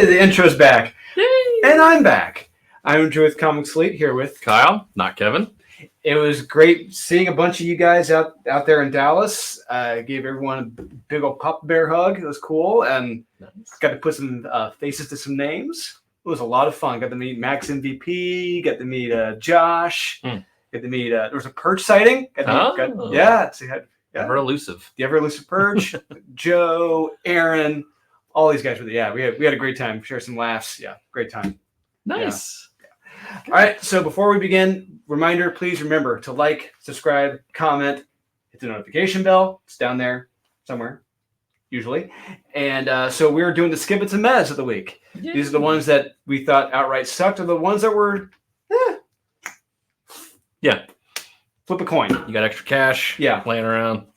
Hey, the intro's back. Yay! And I'm back. I'm With Comic Slate here with Kyle, not Kevin. It was great seeing a bunch of you guys out there in Dallas. I gave everyone a big old Papa Bear hug. It was cool. And got to put some faces to some names. It was a lot of fun. Got to meet Max MVP. Got to meet Josh. Got to meet, there was a Purge sighting. Ever elusive. The ever elusive Purge. Joe, Aaron, all these guys were there. Yeah, we had a great time. Share some laughs. Yeah, great time. Nice. Yeah. All right, so before we begin, reminder, please remember to like, subscribe, comment, hit the notification bell. It's down there somewhere, usually. And so we're doing the Skibbits and Mez of the week. Yay. These are the ones that we thought outright sucked, or the ones that were, yeah. Flip a coin. You got extra cash. Yeah. Laying around.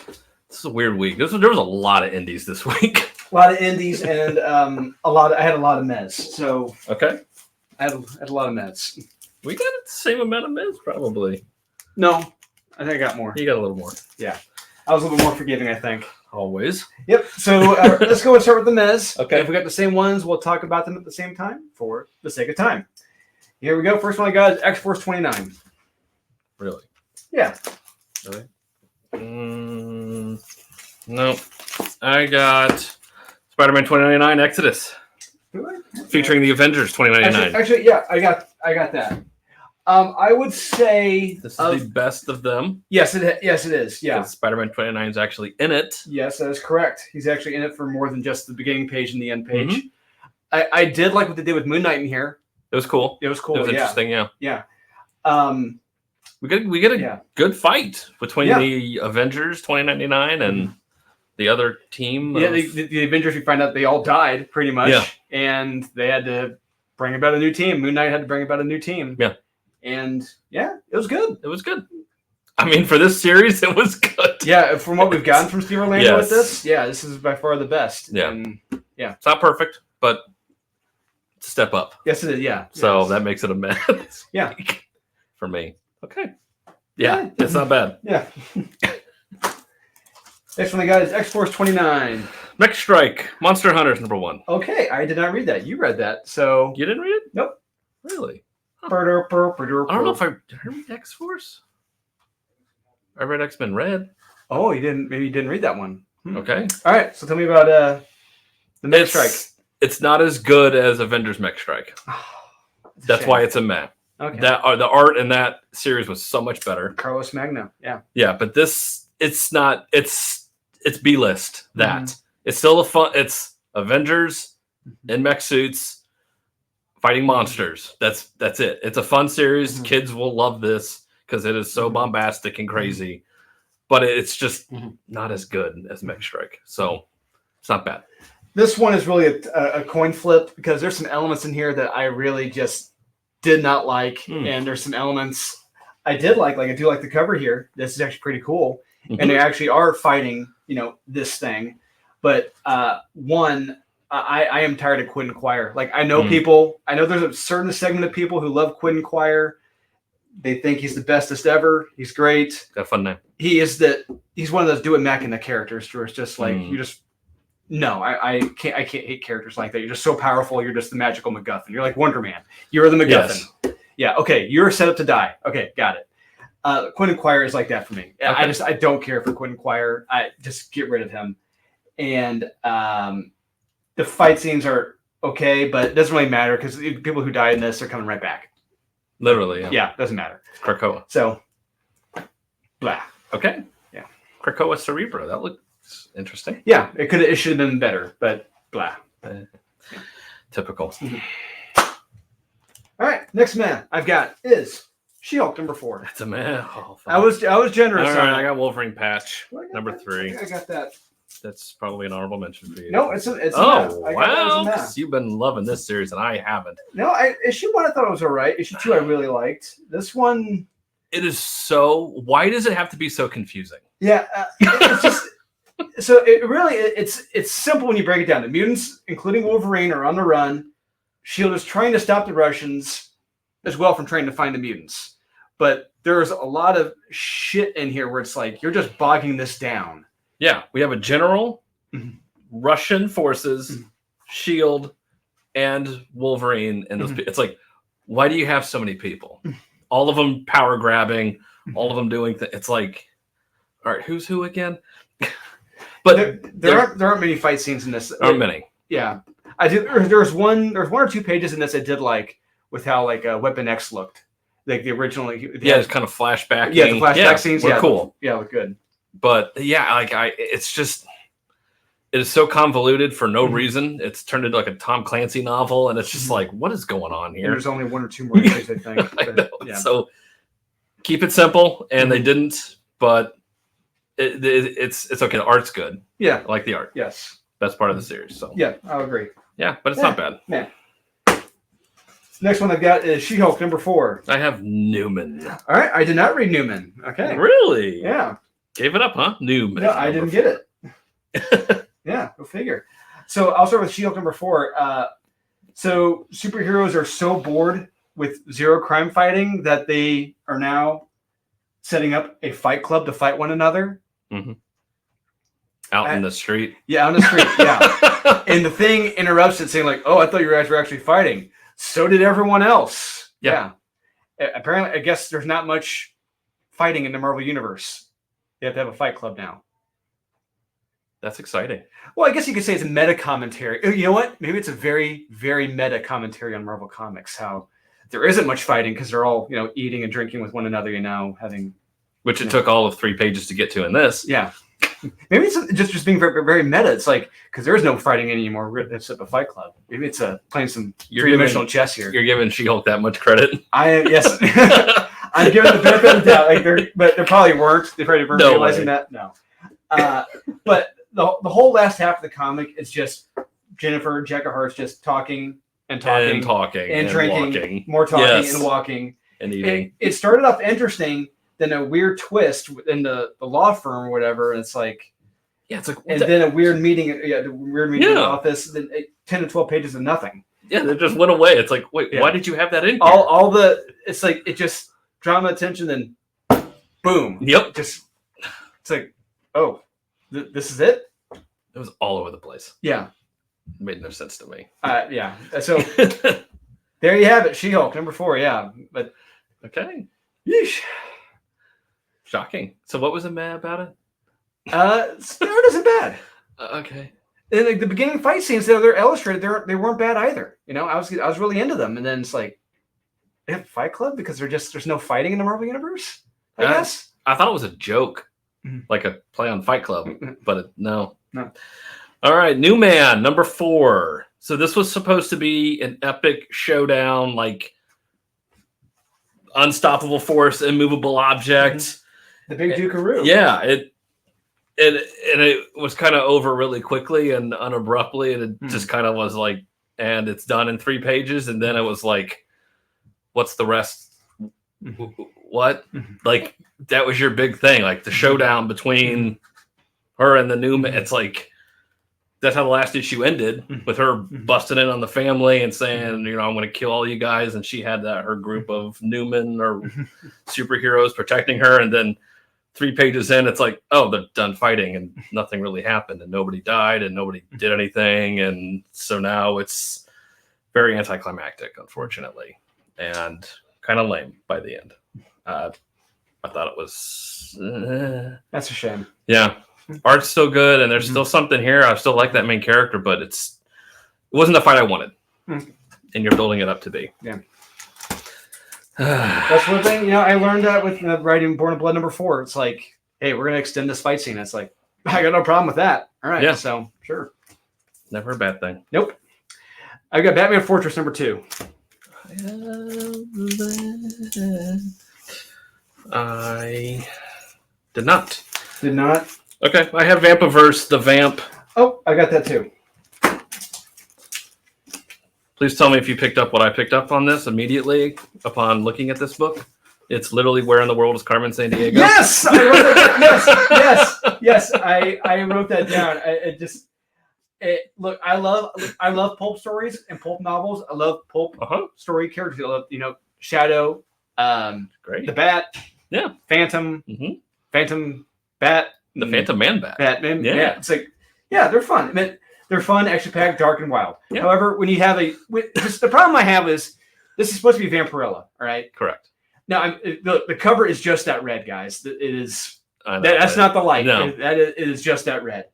This is a weird week. There was a lot of indies this week. A lot of indies and I had a lot of Mez. So okay. I had a lot of Mez. We got the same amount of Mez, probably. No, I think I got more. You got a little more. Yeah. I was a little bit more forgiving, I think. Always. Yep. So let's go and start with the Mez. Okay. And if we got the same ones, we'll talk about them at the same time for the sake of time. Here we go. First one I got is X-Force 29. Really? Yeah. Really? No. I got Spider-Man 2099 Exodus. Featuring the Avengers 2099. Actually, yeah, I got that. I would say this is the best of them. Yes, it is. Yeah, Spider-Man 29 is actually in it. Yes, that is correct. He's actually in it for more than just the beginning page and the end page. I did like what they did with Moon Knight in here. It was cool. It was cool. It was interesting. Yeah. Yeah. We get a good fight between the Avengers 2099 and the other team. Yeah, the Avengers, we find out they all died pretty much. Yeah. And they had to bring about a new team. Moon Knight had to bring about a new team. Yeah. And yeah, it was good. It was good. I mean, for this series, it was good. Yeah, from what we've gotten from Steve Orlando with this, this is by far the best. Yeah. And, it's not perfect, but it's a step up. Yes, it is. Yeah. So that makes it a mess. Yeah. For me. Okay. Yeah, it's not bad. Yeah. Next one I got is X-Force 29. Mech Strike, Monster Hunters #1. Okay, I did not read that. You read that, so you didn't read it? Nope. Really? Huh. I don't know if did I read X-Force. I read X-Men Red. Oh, you didn't? Maybe you didn't read that one. Okay. All right. So tell me about the Mech Strike. It's not as good as Avengers Mech Strike. That's why it's a meh. Okay. The art in that series was so much better. Carlos Magno. Yeah. Yeah, but it's not. It's B-list. It's still it's Avengers in mech suits fighting monsters. That's it. It's a fun series. Kids will love this because it is so bombastic and crazy. But it's just not as good as Mech Strike. So it's not bad. This one is really a coin flip because there's some elements in here that I really just did not like. And there's some elements I did like. Like I do like the cover here. This is actually pretty cool. And they actually are fighting, this thing. But I am tired of Quid and Quire. Like I know I know there's a certain segment of people who love Quid and Quire. They think he's the bestest ever. He's great. Got a fun name. He's one of those do it Machina characters where it's just like I can't hate characters like that. You're just so powerful. You're just the magical MacGuffin. You're like Wonder Man. You're the MacGuffin. Yes. Yeah. Okay. You're set up to die. Okay. Got it. Quid and Quire is like that for me. Okay. I don't care for Quid and Quire. I just get rid of him. And the fight scenes are okay, but it doesn't really matter because the people who died in this are coming right back. Literally. Yeah. Doesn't matter. Krakoa. So, blah. Okay. Yeah. Krakoa Cerebro. That looks interesting. Yeah. It should have been better, but blah. Typical. All right. Next man I've got is She-Hulk #4. That's a man. Oh, I was generous. All right, I got Wolverine patch #3. I got that. That's probably an honorable mention for you. No, it's wow. You've been loving this series and I haven't. No, issue 1 I thought it was all right. Issue 2 I really liked. This one, it is so. Why does it have to be so confusing? Yeah, it's just so it really it's simple when you break it down. The mutants, including Wolverine, are on the run. Shield is trying to stop the Russians as well from trying to find the mutants, but there's a lot of shit in here where it's like you're just bogging this down. Yeah, we have a general, Russian forces, Shield, and Wolverine in those. It's like, why do you have so many people? All of them power grabbing, all of them doing things. It's like, all right, who's who again? But there aren't many fight scenes in this. There aren't many. Yeah, I did. There's one or two pages in this I did like with how like Weapon X looked, like the original. It's kind of flashback. Yeah, the flashback scenes. Were cool. Yeah, look good. But yeah, like it's just, it is so convoluted for no reason. It's turned into like a Tom Clancy novel, and it's just like, what is going on here? And there's only one or two more pages, I think. I know. Yeah. So keep it simple, and they didn't, but it's okay. The art's good. Yeah, I like the art. Yes, best part of the series. So yeah, I'll agree. Yeah, but it's not bad. Yeah. Next one I've got is She-Hulk #4. I have Newman. All right, I did not read Newman. Okay. Really? Yeah. Gave it up, huh? Newman. No, I didn't get it. Yeah, go figure. So I'll start with She-Hulk #4. So superheroes are so bored with zero crime fighting that they are now setting up a fight club to fight one another. Mm-hmm. Out in the street. Yeah, out in the street. Yeah. And the Thing interrupts it, saying like, "Oh, I thought you guys were actually fighting. So did everyone else." Yeah. Apparently, I guess there's not much fighting in the Marvel Universe. They have to have a fight club now. That's exciting. Well, I guess you could say it's a meta commentary. You know what? Maybe it's a very, very meta commentary on Marvel Comics. How there isn't much fighting because they're all, eating and drinking with one another. Having, which it took all of 3 pages to get to in this. Yeah. Maybe it's just being very, very meta. It's like, because there is no fighting anymore. We're going to set up a fight club. Maybe it's playing some three-dimensional chess here. You're giving She-Hulk that much credit? Yes. I'm giving the benefit of the doubt. But they probably weren't. They probably weren't realizing that. No. But the whole last half of the comic is just Jennifer Jacka Hart's just talking and drinking, walking. More talking and walking and eating. It started off interesting. Then a weird twist in the law firm or whatever, and it's like, it's like, and then a weird meeting, in the office. Then 10 to 12 pages of nothing. Yeah, they just went away. It's like, wait, why did you have that in here? It's like it just drama attention, then boom. Yep. It's like, oh, this is it. It was all over the place. Yeah, it made no sense to me. Yeah. So there you have it, She-Hulk #4. Yeah, but okay. Yeesh. Shocking. So what was mad about it? It isn't bad. Okay. And like the beginning fight scenes, they're illustrated. They weren't bad either. I was really into them. And then it's like, they have Fight Club because there's no fighting in the Marvel Universe. I guess. I thought it was a joke, like a play on Fight Club, but no. All right, New Man #4. So this was supposed to be an epic showdown, like unstoppable force, immovable object. The big Dukaroo. Yeah, it was kind of over really quickly and unabruptly, and it just kind of was like, and it's done in 3 pages, and then it was like, what's the rest? What? Like, that was your big thing, like the showdown between her and the New Man. It's like, that's how the last issue ended, with her busting in on the family and saying, I'm going to kill all you guys, and she had her group of Newman or superheroes protecting her, and then 3 pages in, it's like, oh, they're done fighting and nothing really happened and nobody died and nobody did anything. And so now it's very anticlimactic, unfortunately, and kind of lame by the end. I thought it was... That's a shame. Yeah. Art's still good and there's still something here. I still like that main character, but it wasn't the fight I wanted. And you're building it up to be. Yeah. That's one thing, I learned that with writing Born of Blood #4. It's like, hey, we're going to extend this fight scene. It's like, I got no problem with that. All right. Yeah. So, sure. Never a bad thing. Nope. I've got Batman Fortress #2. I did not. Did not? Okay. I have Vampiverse, the Vamp. Oh, I got that too. Please tell me if you picked up what I picked up on this immediately upon looking at this book. It's literally Where in the World is Carmen Sandiego? Yes! I wrote that, yes. I wrote that down. Look, I love pulp stories and pulp novels. I love pulp story characters. I love, Shadow, great. The Bat, Phantom, Phantom Bat, the Phantom Man Bat. Batman. Yeah. It's like, they're fun. I mean, They're fun, action-packed, dark, and wild. Yeah. However, when you have the problem I have is this is supposed to be Vampirella, all right? Correct. Now, the cover is just that red, guys. It is. I know, That's not the light. No. It is just that red.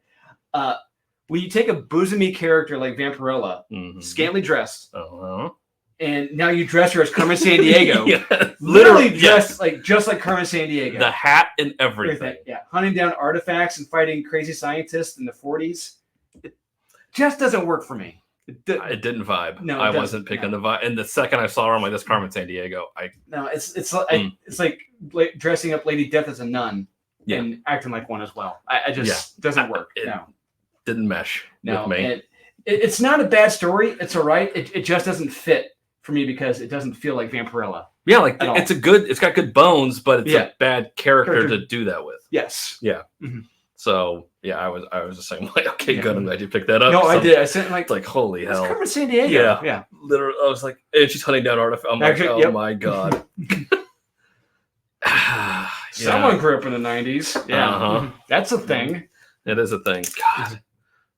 When you take a bosomy character like Vampirella, scantily dressed, and now you dress her as Carmen Sandiego, literally dressed just like Carmen Sandiego, the hat and everything. Yeah, hunting down artifacts and fighting crazy scientists in the 40s. It just doesn't work for me. It didn't vibe. No, I wasn't picking the vibe. And the second I saw her, I'm like, "This Carmen Sandiego." It's like dressing up Lady Death as a nun and acting like one as well. I just doesn't work. No. Didn't mesh with me. It's not a bad story. It's all right. It just doesn't fit for me because it doesn't feel like Vampirella. Yeah, like it's got good bones, but it's a bad character to do that with. Yes. Yeah. So yeah, I was the same way. Okay, good. I'm glad you picked that up. No, I did. I sent like holy hell. Carmen Sandiego. Yeah. Literally, I was like, and she's hunting down artifacts. I'm like, oh my god. Someone grew up in the 90s. Yeah, that's a thing. It is a thing. God.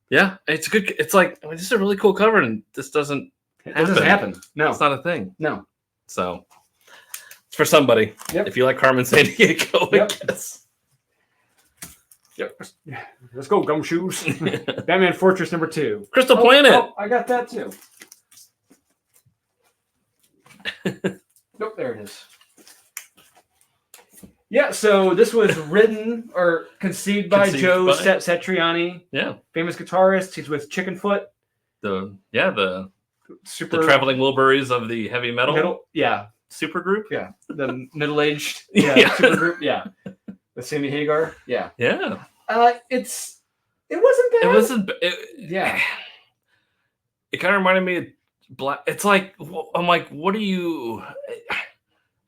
Yeah, it's good. It's like this is a really cool cover, and this doesn't. It doesn't happen. No, it's not a thing. No. So it's for somebody. Yep. If you like Carmen Sandiego, I guess. Yep. Let's go, gumshoes. Batman Fortress #2. Crystal Planet. Oh, I got that too. Nope, there it is. Yeah, so this was written or conceived by Joe Satriani. Yeah. Famous guitarist. He's with Chickenfoot. The traveling Wilburys of the heavy metal. Super group. Yeah. The middle-aged super group. Yeah. With Sammy Hagar. Yeah. Yeah. It wasn't bad. It wasn't. Yeah. It kind of reminded me of Black. It's like I'm like, what are you?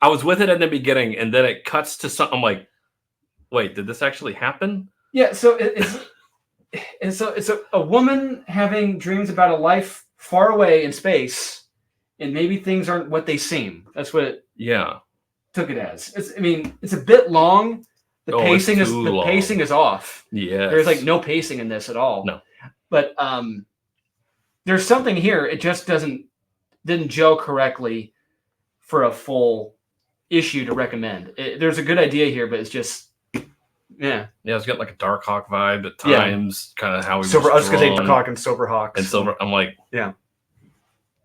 I was with it in the beginning, and then it cuts to something. I'm like, wait, did this actually happen? Yeah. So it's a woman having dreams about a life far away in space, and maybe things aren't what they seem. That's what it took it as. It's a bit long. The pacing is off. Yeah. There's like no pacing in this at all. No. But there's something here. It just didn't gel correctly for a full issue to recommend. There's a good idea here, but it's just it's got like a Darkhawk vibe at times, kind of how we I was gonna say Darkhawk and Silverhawk. I'm like,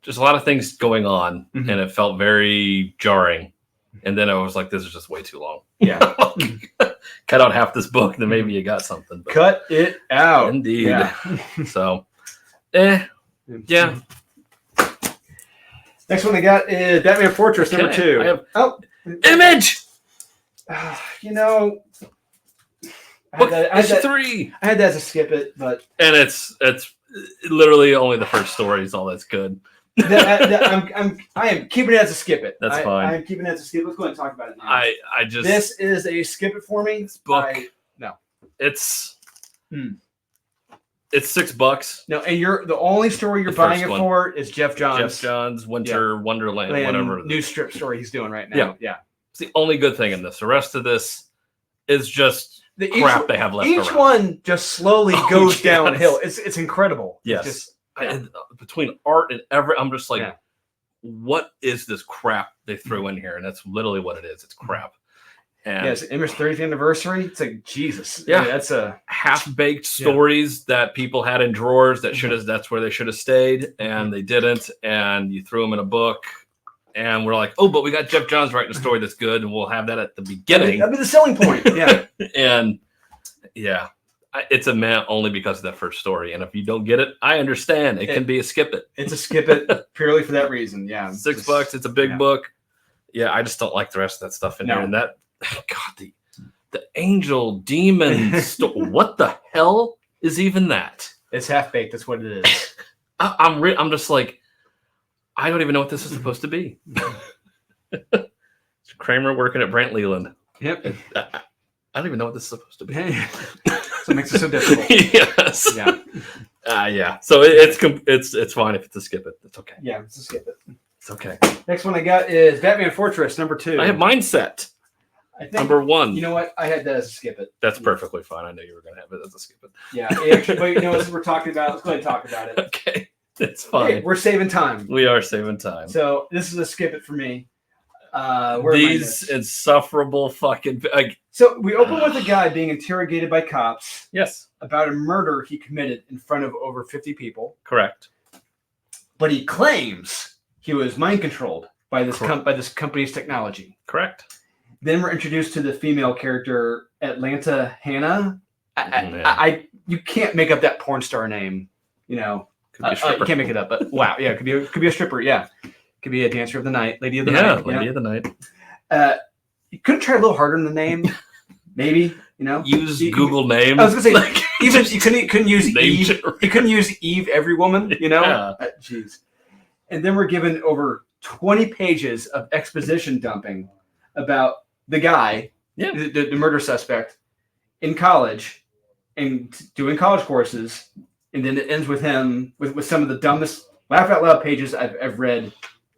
just a lot of things going on, and it felt very jarring. And then I was like, this is just way too long. Yeah. Cut out half this book, then maybe you got something. But cut it out. Indeed. Yeah. So, yeah. Next one I got is Batman Fortress #2. I have Image. I Book had 3. I had that as a skip it, but it's literally only the first story is all that's good. I am keeping it as a skip it. That's fine. I am keeping it as a skip. Let's go ahead and talk about it now. I just this is a skip it for me. This book. It's $6. No, and the only story you're buying it for is Jeff Johns' Winter Wonderland, whatever new strip story he's doing right now. Yeah. It's the only good thing in this. The rest of this is just crap they have left Each around. one just slowly goes downhill. It's incredible. Yes. Between art and I'm just like, what is this crap they threw in here? And that's literally what it is. It's crap. And it's Image 30th anniversary. It's like Jesus. Yeah, that's a half-baked stories that people had in drawers that that's where they should have stayed, and they didn't. And you threw them in a book, and we're like, oh, but we got Jeff Johns writing a story that's good, and we'll have that at the beginning. That'd be the selling point. Yeah, and it's a man only because of that first story. And if you don't get it, I understand. It can be a skip it. It's a skip it purely for that reason. Yeah, $6. It's a big book. Yeah, I just don't like the rest of that stuff in there. And that. God, the angel demon what the hell is even that? It's half baked. That's what it is. I'm just like, I don't even know what this is supposed to be. It's Kramer working at Brant Leland. Yep. I don't even know what this is supposed to be. So it makes it so difficult. Yes. Yeah. So it's fine if it's a skip it. It's okay. Yeah, it's a skip it. It's okay. Next one I got is Batman Fortress #2. I have Mindset. I think, Number 1. You know what? I had that as a skip it. That's perfectly fine. I knew you were going to have it as a skip it. Yeah, actually, but you know, as we're talking about, let's go ahead and talk about it. Okay, it's fine. Hey, we're saving time. We are saving time. So this is a skip it for me. These insufferable fucking. So we open with a guy being interrogated by cops. Yes. About a murder he committed in front of over 50 people. Correct. But he claims he was mind controlled by this company's technology. Correct. Then we're introduced to the female character Atlanta Hannah. You can't make up that porn star name. You know, you can't make it up. But wow, yeah, could be a stripper. Yeah, could be a dancer of the night, lady of the night. Lady of the night. You couldn't try a little harder in the name, maybe. You know, use Google name. I was gonna say even you couldn't use Eve. Generator. You couldn't use Eve every woman. You know, Yeah. Jeez. And then we're given over 20 pages of exposition dumping about the guy, the murder suspect, in college and doing college courses, and then it ends with him with some of the dumbest laugh out loud pages I've read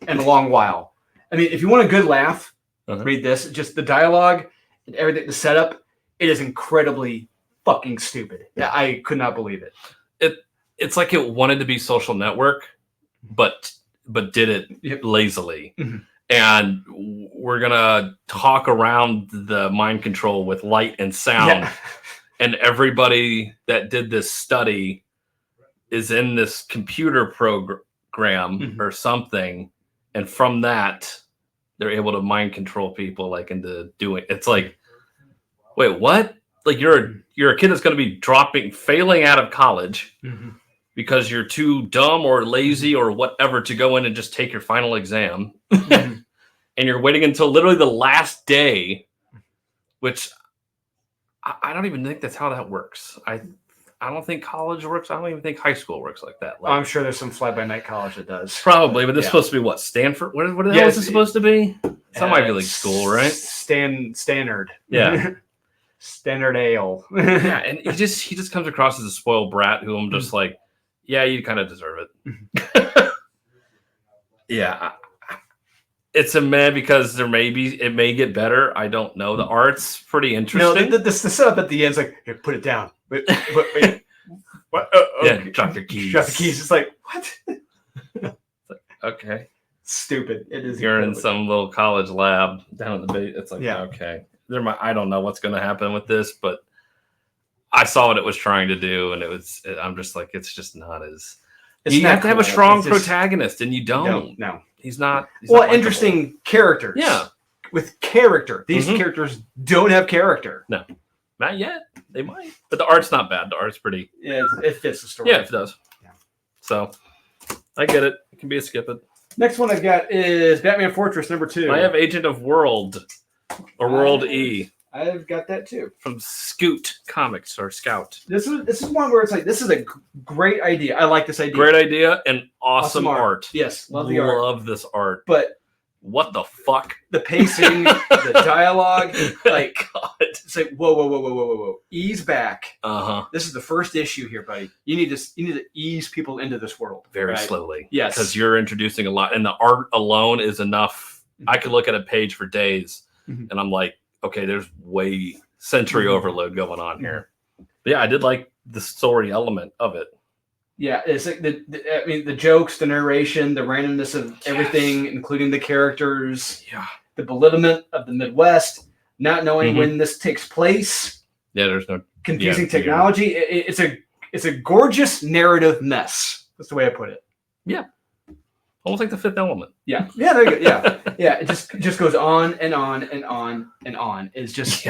in a long while. I mean, if you want a good laugh, read this. Just the dialogue and everything, the setup, it is incredibly fucking stupid. I could not believe it. It's like it wanted to be Social Network, but did it lazily. Mm-hmm. And we're gonna talk around the mind control with light and sound. Yeah. And everybody that did this study is in this computer program or something, and from that they're able to mind control people into doing. It's like, wait, what? Like you're a kid that's going to be failing out of college because you're too dumb or lazy or whatever to go in and just take your final exam. And you're waiting until literally the last day, which I don't even think that's how that works. I don't think college works. I don't even think high school works like that. I'm sure there's some fly-by-night college that does. Probably, but this is supposed to be what? Stanford? What the hell is this supposed to be? Some Ivy League school, right? Standard. Yeah. Standard ale. Yeah, and he just comes across as a spoiled brat who I'm just like, yeah, you kind of deserve it. Yeah. It's a meh because it may get better. I don't know. The art's pretty interesting. No, the setup at the end is like, hey, put it down. Wait. What? Yeah, drop your keys. Drop the keys. It's like, what? Okay. Stupid. It is. You're in some little college lab down at the base. It's like, okay. I don't know what's going to happen with this, but I saw what it was trying to do, and I'm just like, it's just not as. You have to have a strong protagonist, and you don't. No. He's not interesting characters. Yeah. With character. These characters don't have character. No. Not yet. They might. But the art's not bad. The art's pretty. Yeah, it fits the story. Yeah, it does. Yeah. So, I get it. It can be a skip it. Next one I've got is Batman Fortress #2. I have Agent of World. Or World E. I've got that too. From Scoot Comics or Scout. This is one where it's like, this is a great idea. I like this idea. Great idea and awesome art. Yes, love the art. Love this art. But what the fuck? The pacing, the dialogue, like God. It's like whoa. Ease back. This is the first issue here, buddy. You need to ease people into this world very slowly. Yes, because you're introducing a lot, and the art alone is enough. I could look at a page for days, and I'm like, okay, there's way sensory overload going on here. But yeah, I did like the story element of it. Yeah, it's like the jokes, the narration, the randomness of everything, including the characters. Yeah, the belittlement of the Midwest, not knowing when this takes place. Yeah, there's no confusing technology. It's a gorgeous narrative mess. That's the way I put it. Yeah. Almost like The Fifth Element. Yeah. There you go. Yeah. It just goes on and on and on and on. It's just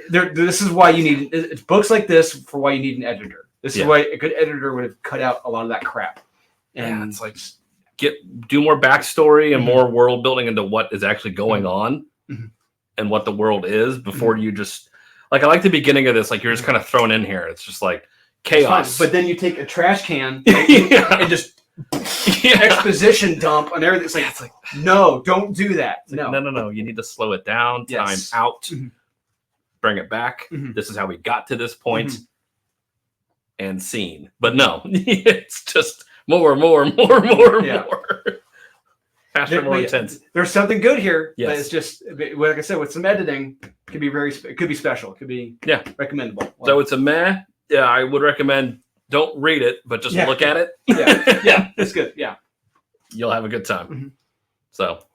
this is why you need it's books like this for why you need an editor. This is why a good editor would have cut out a lot of that crap. And it's like do more backstory and more world building into what is actually going on and what the world is before you just like I like the beginning of this, like you're just kind of thrown in here. It's just like chaos. But then you take a trash can and just exposition dump on everything. It's like no, don't do that. No. You need to slow it down, time out, bring it back. This is how we got to this point and scene. But no, it's just more. faster, more intense. There's something good here, Yes. but it's just like I said, with some editing, it could be special. It could be recommendable. So it's a meh. Yeah, I would recommend don't read it, but just look at it. Yeah, it's good. Yeah, you'll have a good time. Mhm. So,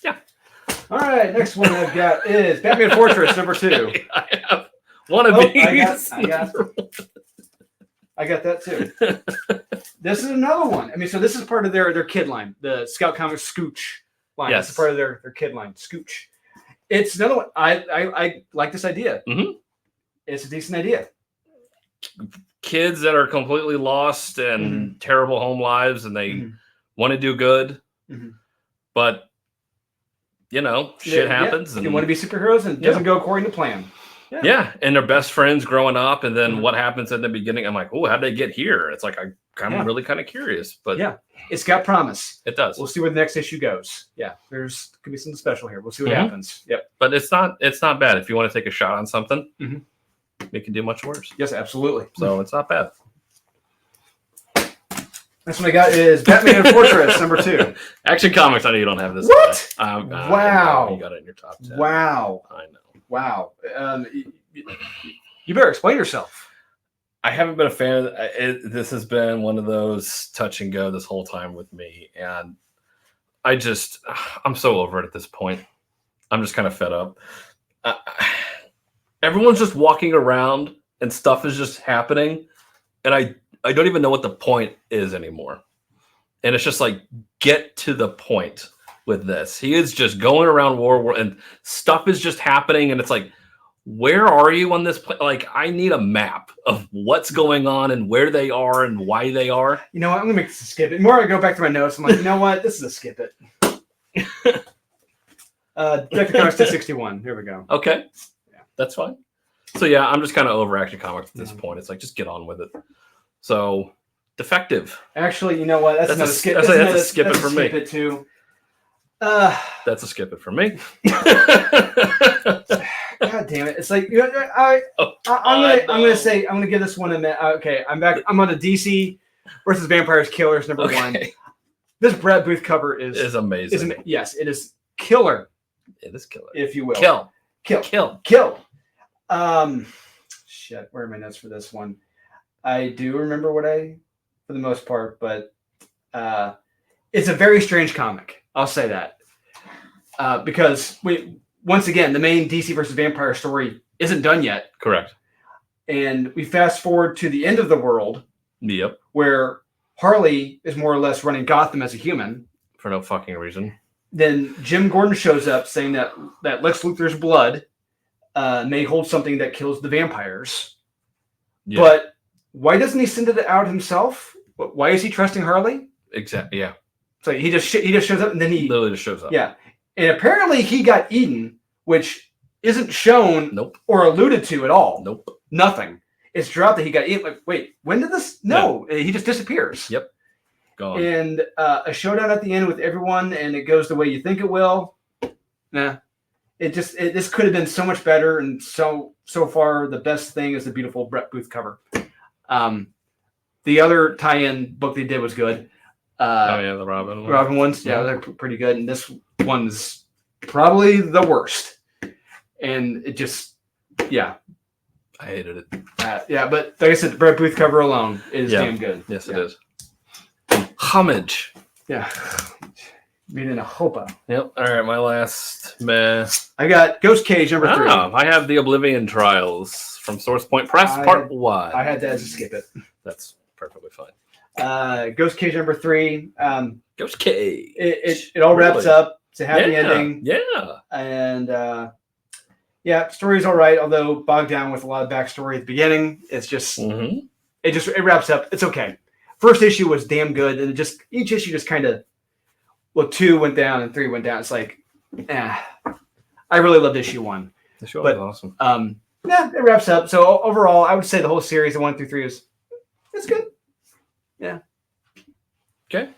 yeah. All right, next one I've got is Batman Fortress number 2. I have one of these. I got that too. This is another one. I mean, so this is part of their kid line, the Scout Comics Scooch line. Yes. This is part of their kid line, Scooch. It's another one. I like this idea. Mm-hmm. It's a decent idea. Kids that are completely lost and terrible home lives, and they want to do good, but shit happens. And you want to be superheroes, and it doesn't go according to plan. Yeah, and they're best friends growing up, and then what happens in the beginning? I'm like, oh, how'd they get here? It's like I'm really kind of curious, but it's got promise. It does. We'll see where the next issue goes. Yeah, could be something special here. We'll see what happens. Yep. But it's not bad if you want to take a shot on something. It can do much worse. Yes, absolutely. So it's not bad. Next one I got is Batman Fortress number 2. Action Comics. I know you don't have this. What? Wow. You got it in your top 10. Wow. I know. Wow. You better explain yourself. I haven't been a fan of it. This has been one of those touch and go this whole time with me. And I'm so over it at this point. I'm just kind of fed up. Everyone's just walking around and stuff is just happening. And I don't even know what the point is anymore. And it's just like, get to the point with this. He is just going around war and stuff is just happening. And it's like, where are you on this? Like, I need a map of what's going on and where they are and why they are. You know what? I'm going to make this a skip it. The more I go back to my notes, I'm like, you know what? This is a skip it. Detective Comics 261. Here we go. Okay. Yeah, that's fine. So, yeah, I'm just kind of over Action Comics at this point. It's like, just get on with it. So, Defective. Actually, you know what? That's another skip. That's a skip it for me. Skip it too. That's a skip it for me. God damn it! It's like I'm gonna give this one a minute. Okay, I'm back. I'm on the DC versus Vampires Killers number 1. This Brad Booth cover is amazing. Yes, it is killer. It is killer, if you will. Kill. Shit, where are my notes for this one? I do remember for the most part, but it's a very strange comic. I'll say that because once again, the main DC versus Vampire story isn't done yet. Correct. And we fast forward to the end of the world. Yep. Where Harley is more or less running Gotham as a human. For no fucking reason. Then Jim Gordon shows up saying that Lex Luthor's blood may hold something that kills the vampires. Yeah. But why doesn't he send it out himself? Why is he trusting Harley? Exactly. Yeah. So he just shows up and then he literally just shows up. Yeah. And apparently he got eaten, which isn't shown or alluded to at all. Nope. Nothing. It's dropped that he got eaten. Like, wait, when did this? No, he just disappears. Yep. Gone. And a showdown at the end with everyone, and it goes the way you think it will. Nah. This could have been so much better, and so far the best thing is the beautiful Brett Booth cover. The other tie-in book they did was good. The Robin ones. Yeah, they're pretty good. And this one's probably the worst. And it just, I hated it. But like I said, the Brett Booth cover alone is damn good. Yes, it is. Homage. Yeah. Meaning a hopa. Yep. All right, my last mess. I got Ghost Cage number 3. I have the Oblivion Trials from Source Point Press, Part 1. I had to skip it. That's perfectly fine. Ghost Cage number 3. Ghost Cage. It all wraps up. It's a happy ending. Yeah. And story's all right, although bogged down with a lot of backstory at the beginning. It's just it wraps up. It's okay. First issue was damn good, and each issue just kind of 2 went down and 3 went down. It's like, I really loved issue 1. Issue 1 was awesome. It wraps up. So overall, I would say the whole series, the 1 through 3, it's good. Yeah. Okay.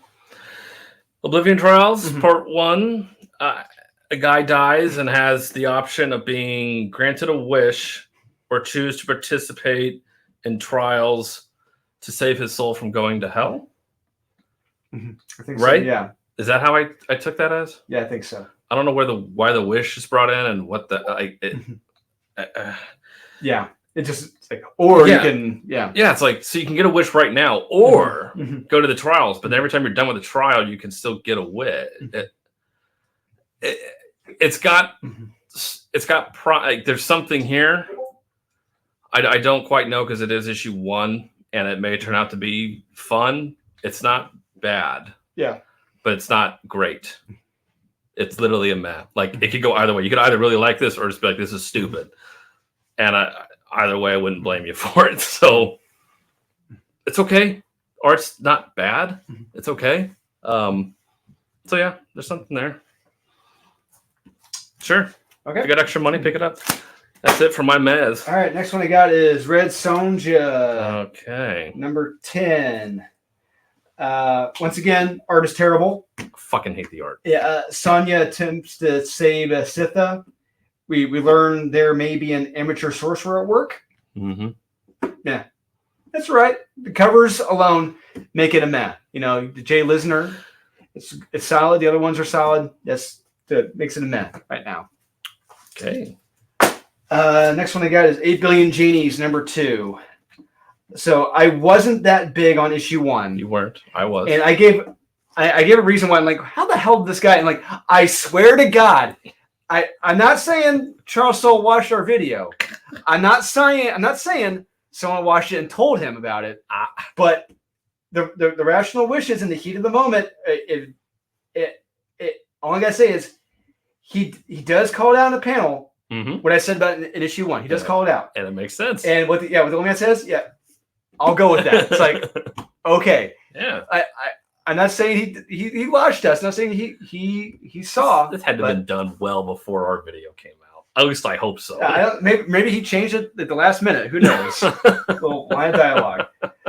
Oblivion Trials, Part 1. A guy dies and has the option of being granted a wish or choose to participate in trials to save his soul from going to hell. I think right? So, yeah. Is that how I took that as? Yeah, I think so. I don't know why the wish is brought in and what the yeah. It just it's like, or Yeah. you can yeah, it's like so you can get a wish right now or go to the trials, but then every time you're done with the trial, you can still get a wish. It's got like, there's something here. I don't quite know because it is issue 1 and it may turn out to be fun. It's not bad. Yeah. But it's not great. It's literally a meh. Like it could go either way. You could either really like this or just be like, this is stupid. And either way, I wouldn't blame you for it. So it's okay. Art's not bad. It's okay. So yeah, there's something there. Sure. Okay. If you got extra money, pick it up. That's it for my mez. All right. Next one I got is Red Sonja. Okay. Number 10. Once again, art is terrible. I fucking hate the art. Yeah. Sonya attempts to save Sitha. We learn there may be an amateur sorcerer at work. Yeah. That's right. The covers alone make it a meh. You know, the Jay Lisner, it's solid. The other ones are solid. That makes it a meh right now. Okay. Next one I got is 8 Billion Genies, number 2. So I wasn't that big on issue 1. You weren't. I was. And I gave a reason why I'm like, how the hell did this guy? And like, I swear to God, I'm not saying Charles Soule watched our video. I'm not saying someone watched it and told him about it. But the rational wishes in the heat of the moment, all I gotta say is he does call it out in the panel. What I said about in issue 1, he does call it out, and it makes sense. And what the old man says, I'll go with that. It's like, okay, yeah. I'm not saying he watched us. I'm not saying he saw. This had to have been done well before our video came out. At least I hope so. Maybe he changed it at the last minute. Who knows? Little line of dialogue.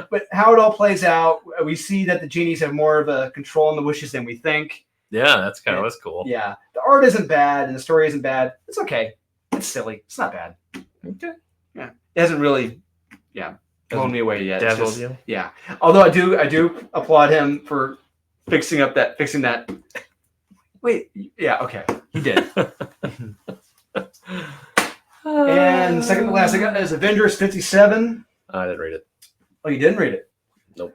But how it all plays out, we see that the genies have more of a control on the wishes than we think. Yeah, that's cool. Yeah, the art isn't bad and the story isn't bad. It's okay. It's silly. It's not bad. Okay. Yeah, it hasn't really, blown me away yet. Dazzled you? Yeah. Although I do applaud him for fixing that. Wait. Yeah. Okay. He did. And second to last I got is Avengers 57. I didn't read it. Oh, you didn't read it? Nope.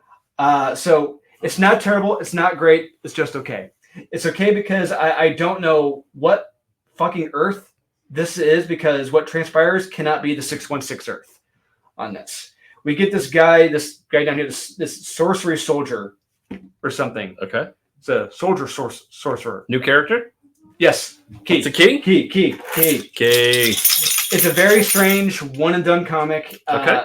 So it's not terrible. It's not great. It's just okay. It's okay because I don't know what fucking Earth this is, because what transpires cannot be the 616 Earth on this. We get this guy down here, this sorcery soldier or something. Okay. It's a soldier sorcerer. New character? Yes. Key. It's a key? Key. It's a very strange one and done comic. Okay.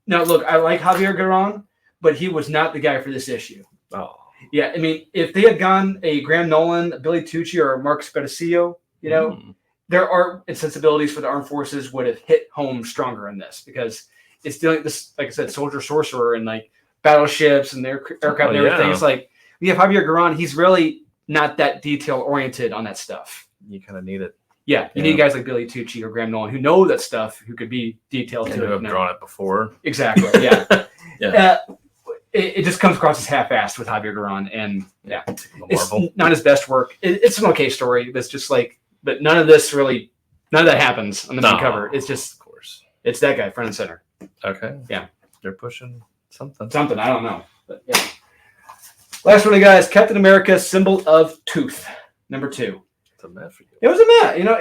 Now look, I like Javier Garron, but he was not the guy for this issue. Oh. Yeah, I mean, if they had gone a Graham Nolan, a Billy Tucci, or a Mark Spedicillo, their art and sensibilities for the armed forces would have hit home stronger in this, because it's dealing with this, like I said, soldier sorcerer and like battleships and their aircraft and everything. Yeah. It's like, we have Javier Garron. He's really not that detail oriented on that stuff. You kind of need it. Yeah, you need guys like Billy Tucci or Graham Nolan who know that stuff, who could be detailed and to who have drawn it before. Exactly. Yeah. It just comes across as half-assed with Javier Garron, and it's not his best work. It's an okay story. That's just like, but none of that happens on the main cover. It's just, of course, it's that guy front and center. Okay. Yeah, they're pushing something. I don't know. But yeah. Last one, guys. Captain America: Symbol of Tooth, number 2. It's a mess for you. It was a mess. You know,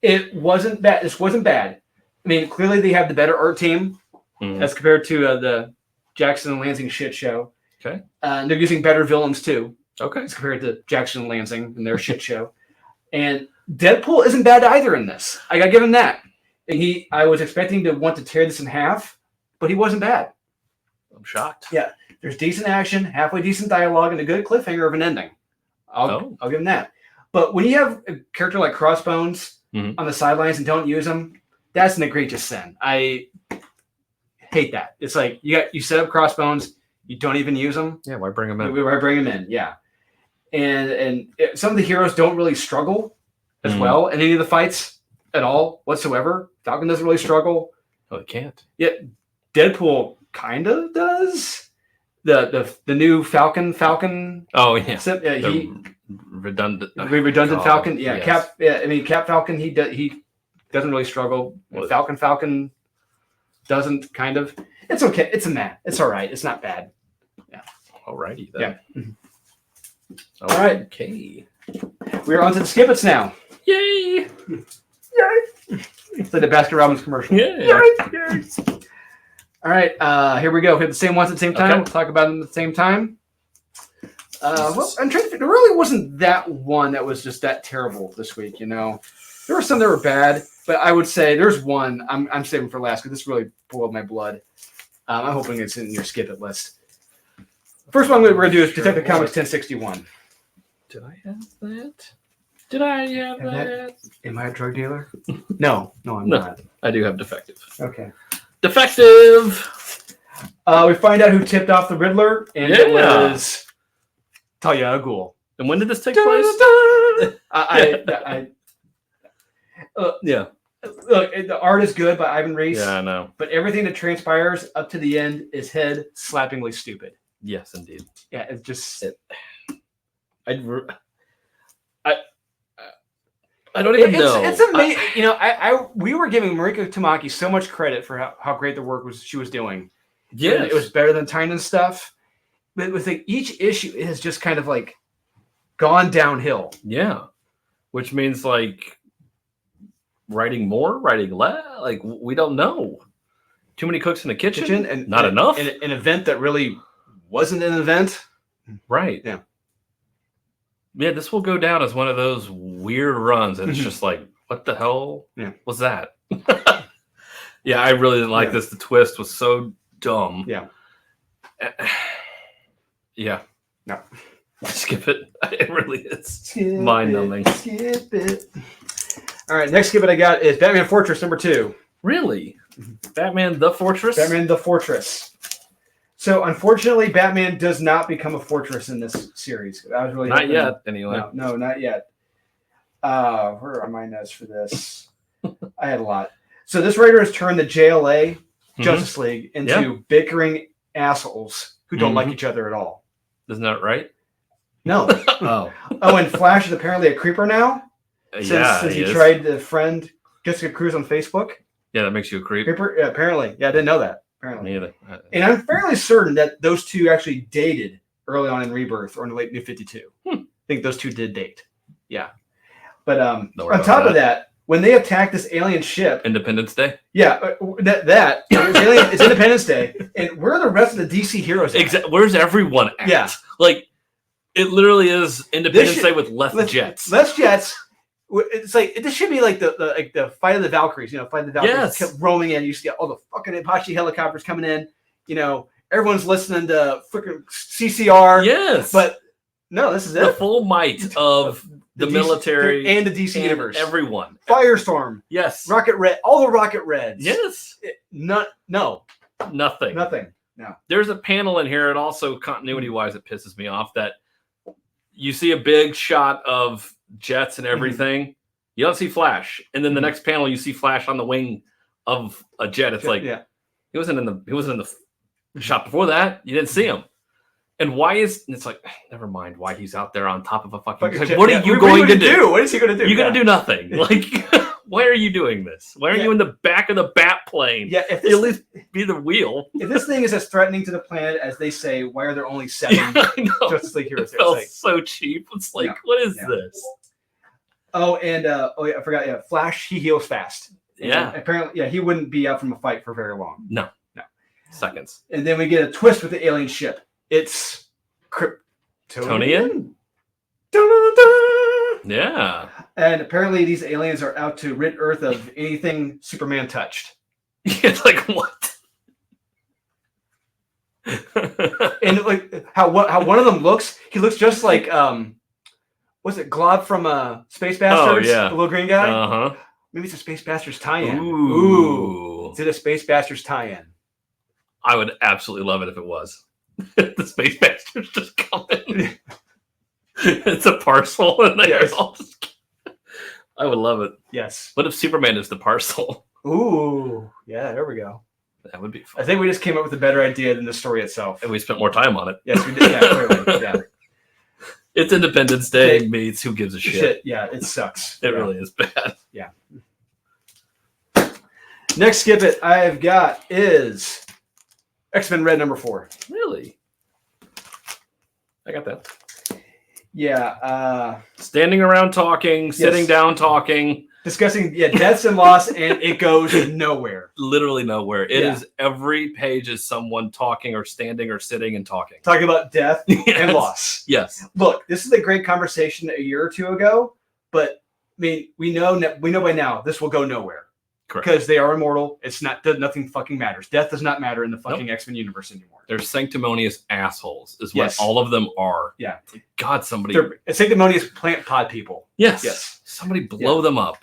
it wasn't bad. This wasn't bad. I mean, clearly they have the better art team as compared to the Jackson and Lansing shit show. Okay. They're using better villains too. Okay. As compared to Jackson and Lansing and their shit show. And Deadpool isn't bad either in this. I gotta give him that. And I was expecting to want to tear this in half, but he wasn't bad. I'm shocked. Yeah. There's decent action, halfway decent dialogue, and a good cliffhanger of an ending. I'll give him that. But when you have a character like Crossbones on the sidelines and don't use him, that's an egregious sin. I hate that. It's like you set up Crossbones, you don't even use them. Yeah, why bring them in? Why bring them in? Yeah, and some of the heroes don't really struggle as well in any of the fights at all whatsoever. Falcon doesn't really struggle. Oh, they can't. Yeah, Deadpool kind of does. the new Falcon. Oh yeah, He redundant Falcon. Yeah, yes. Cap Falcon. He doesn't really struggle. What? Falcon doesn't kind of. It's okay. It's a man. It's all right. It's not bad. Yeah. Alrighty then. Yeah. All right. Okay. We're on to the Skippets now. Yay! Yay! It's like the Baskin Robbins commercial. Yeah. Yay! All right. Here we go. We have the same ones at the same time. Okay. We'll talk about them at the same time. Well, I'm trying to think. There really wasn't that one that was just that terrible this week. There were some that were bad, but I would say there's one I'm saving for last because this really boiled my blood. I'm hoping it's in your skip it list. First one we're going to do is Detective Comics 1061. Did I have that? Did I have that? Am I a drug dealer? No, I'm not. I do have Defective. Okay. Defective! We find out who tipped off the Riddler, and it was Talia al Ghul. And when did this take place? Yeah. Look, the art is good by Ivan Reis. Yeah, I know. But everything that transpires up to the end is head slappingly stupid. Yes, indeed. Yeah, it's just. I don't even know. It's amazing. We were giving Mariko Tamaki so much credit for how great the work she was doing. Yeah, it was better than Tynan's stuff. But with each issue, it has just kind of like gone downhill. Yeah, which means like writing more, writing less. Like we don't know. Too many cooks in the kitchen and not enough. An event that really wasn't an event. Right. Yeah. Yeah, this will go down as one of those weird runs, and it's just like, what the hell was that? Yeah, I really didn't like this. The twist was so dumb. Yeah. Yeah. No. Skip it. It really is mind-numbing. Skip it. All right, next skip it I got is Batman Fortress #2. Really? Batman the Fortress? Batman the Fortress. So, unfortunately, Batman does not become a fortress in this series. I was really not yet, anyway. No, not yet. Where are my notes for this? I had a lot. So, this writer has turned the JLA, Justice League, into bickering assholes who don't like each other at all. Isn't that right? No. Oh, and Flash is apparently a creeper now. Since he tried to friend Jessica Cruz on Facebook. Yeah, that makes you a creep. Creeper? Yeah, apparently. Yeah, I didn't know that. Apparently. Me either. And I'm fairly certain that those two actually dated early on in Rebirth or in the late New 52. I think those two did date. Yeah. But on top of that, when they attack this alien ship. Independence Day? Yeah. It's Independence Day. And where are the rest of the DC heroes at? Where's everyone at? Yeah. Like, it literally is Independence Day with less jets. Less jets. It's like this should be like the Fight of the Valkyries. Fight of the Valkyries kept roaming in. You see all the fucking Apache helicopters coming in. Everyone's listening to freaking CCR. Yes, but no, this is the full might of the military and the DC universe. Everyone. Firestorm. Yes. Rocket Red. All the Rocket Reds. Yes. No. Nothing. No. There's a panel in here, and also continuity-wise, it pisses me off that you see a big shot of jets and everything. You don't see Flash, and then the next panel you see Flash on the wing of a jet. It's like he wasn't in the shot before that. You didn't see him. And it's like, never mind why he's out there on top of a fucking jet. What are you going to do? What is he going to do? You're going to do nothing. Like, why are you doing this? Why aren't you in the back of the bat plane? Yeah, at least be the wheel. If this thing is as threatening to the planet as they say, why are there only 7 Justice League heroes? It felt so cheap. It's like, what is this? Oh, and I forgot. Yeah, Flash, he heals fast. Yeah. And apparently, he wouldn't be out from a fight for very long. No. Seconds. And then we get a twist with the alien ship. It's Kryptonian. Yeah. And apparently these aliens are out to rid Earth of anything Superman touched. It's like, what? And like how one of them looks, he looks just like was it Glob from Space Bastards? Oh, yeah. The little green guy? Uh-huh. Maybe it's a Space Bastards tie-in. Ooh. Is it a Space Bastards tie-in? I would absolutely love it if it was. The Space Bastards just come in. It's a parcel, and they all just... I would love it. Yes. What if Superman is the parcel? Ooh. Yeah, there we go. That would be fun. I think we just came up with a better idea than the story itself. And we spent more time on it. Yes, we did. Yeah, clearly. Yeah. It's Independence Day meets Who Gives a Shit. Yeah, it sucks. It really is bad. Yeah. Next skip it I've got is X-Men Red #4. Really? I got that. Yeah. Standing around talking, sitting down talking. Discussing deaths and loss, and it goes nowhere. Literally nowhere. It is every page is someone talking or standing or sitting and talking. Talking about death and loss. Yes. Look, this is a great conversation a year or two ago, but I mean, we know by now this will go nowhere. Correct. Because they are immortal. It's not nothing fucking matters. Death does not matter in the fucking X-Men universe anymore. They're sanctimonious assholes, is what all of them are. Yeah. God, somebody. They're sanctimonious plant pod people. Yes. Yes. Somebody blow them up.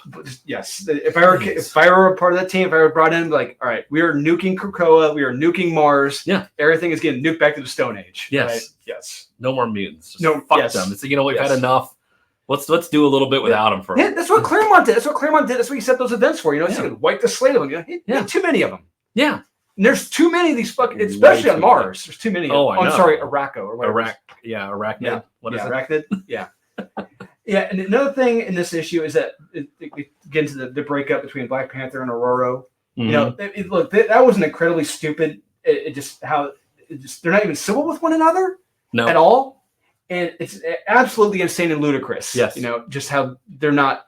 Yes. If I were a part of that team, if I were brought in, like, all right, we are nuking Krakoa, we are nuking Mars. Yeah. Everything is getting nuked back to the Stone Age. Yes. Right? Yes. No more mutants. Just no. Fuck them. It's we've had enough. Let's do a little bit without them for. Yeah, that's what Claremont did. That's what he set those events for. So you could wipe the slate of them. Too many of them. Yeah. And there's too many of these fucking, especially on Mars. There's too many. Oh, I know. I'm sorry, Araco or whatever. Arachnid. Yeah. What is it? Arachnid. Yeah. Yeah. And another thing in this issue is that it gets into the breakup between Black Panther and Aurora. Mm-hmm. Look, that was an incredibly stupid. They're not even civil with one another at all. And it's absolutely insane and ludicrous. Yes. Just how they're not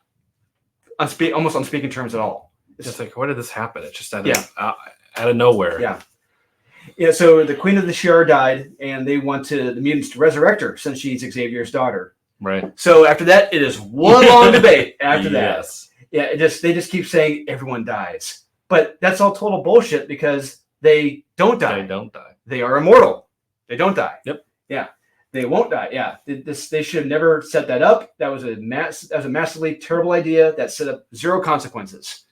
almost on speaking terms at all. It's like, why did this happen? It's just out of nowhere. Yeah. Yeah. So the Queen of the Shi'ar died, and they want the mutants to resurrect her since she's Xavier's daughter. Right. So after that, it is one long debate. After that, yes. They just keep saying everyone dies, but that's all total bullshit because they don't die. They don't die. They are immortal. They don't die. Yep. Yeah. They won't die. Yeah, they should have never set that up. That was a massively terrible idea that set up zero consequences.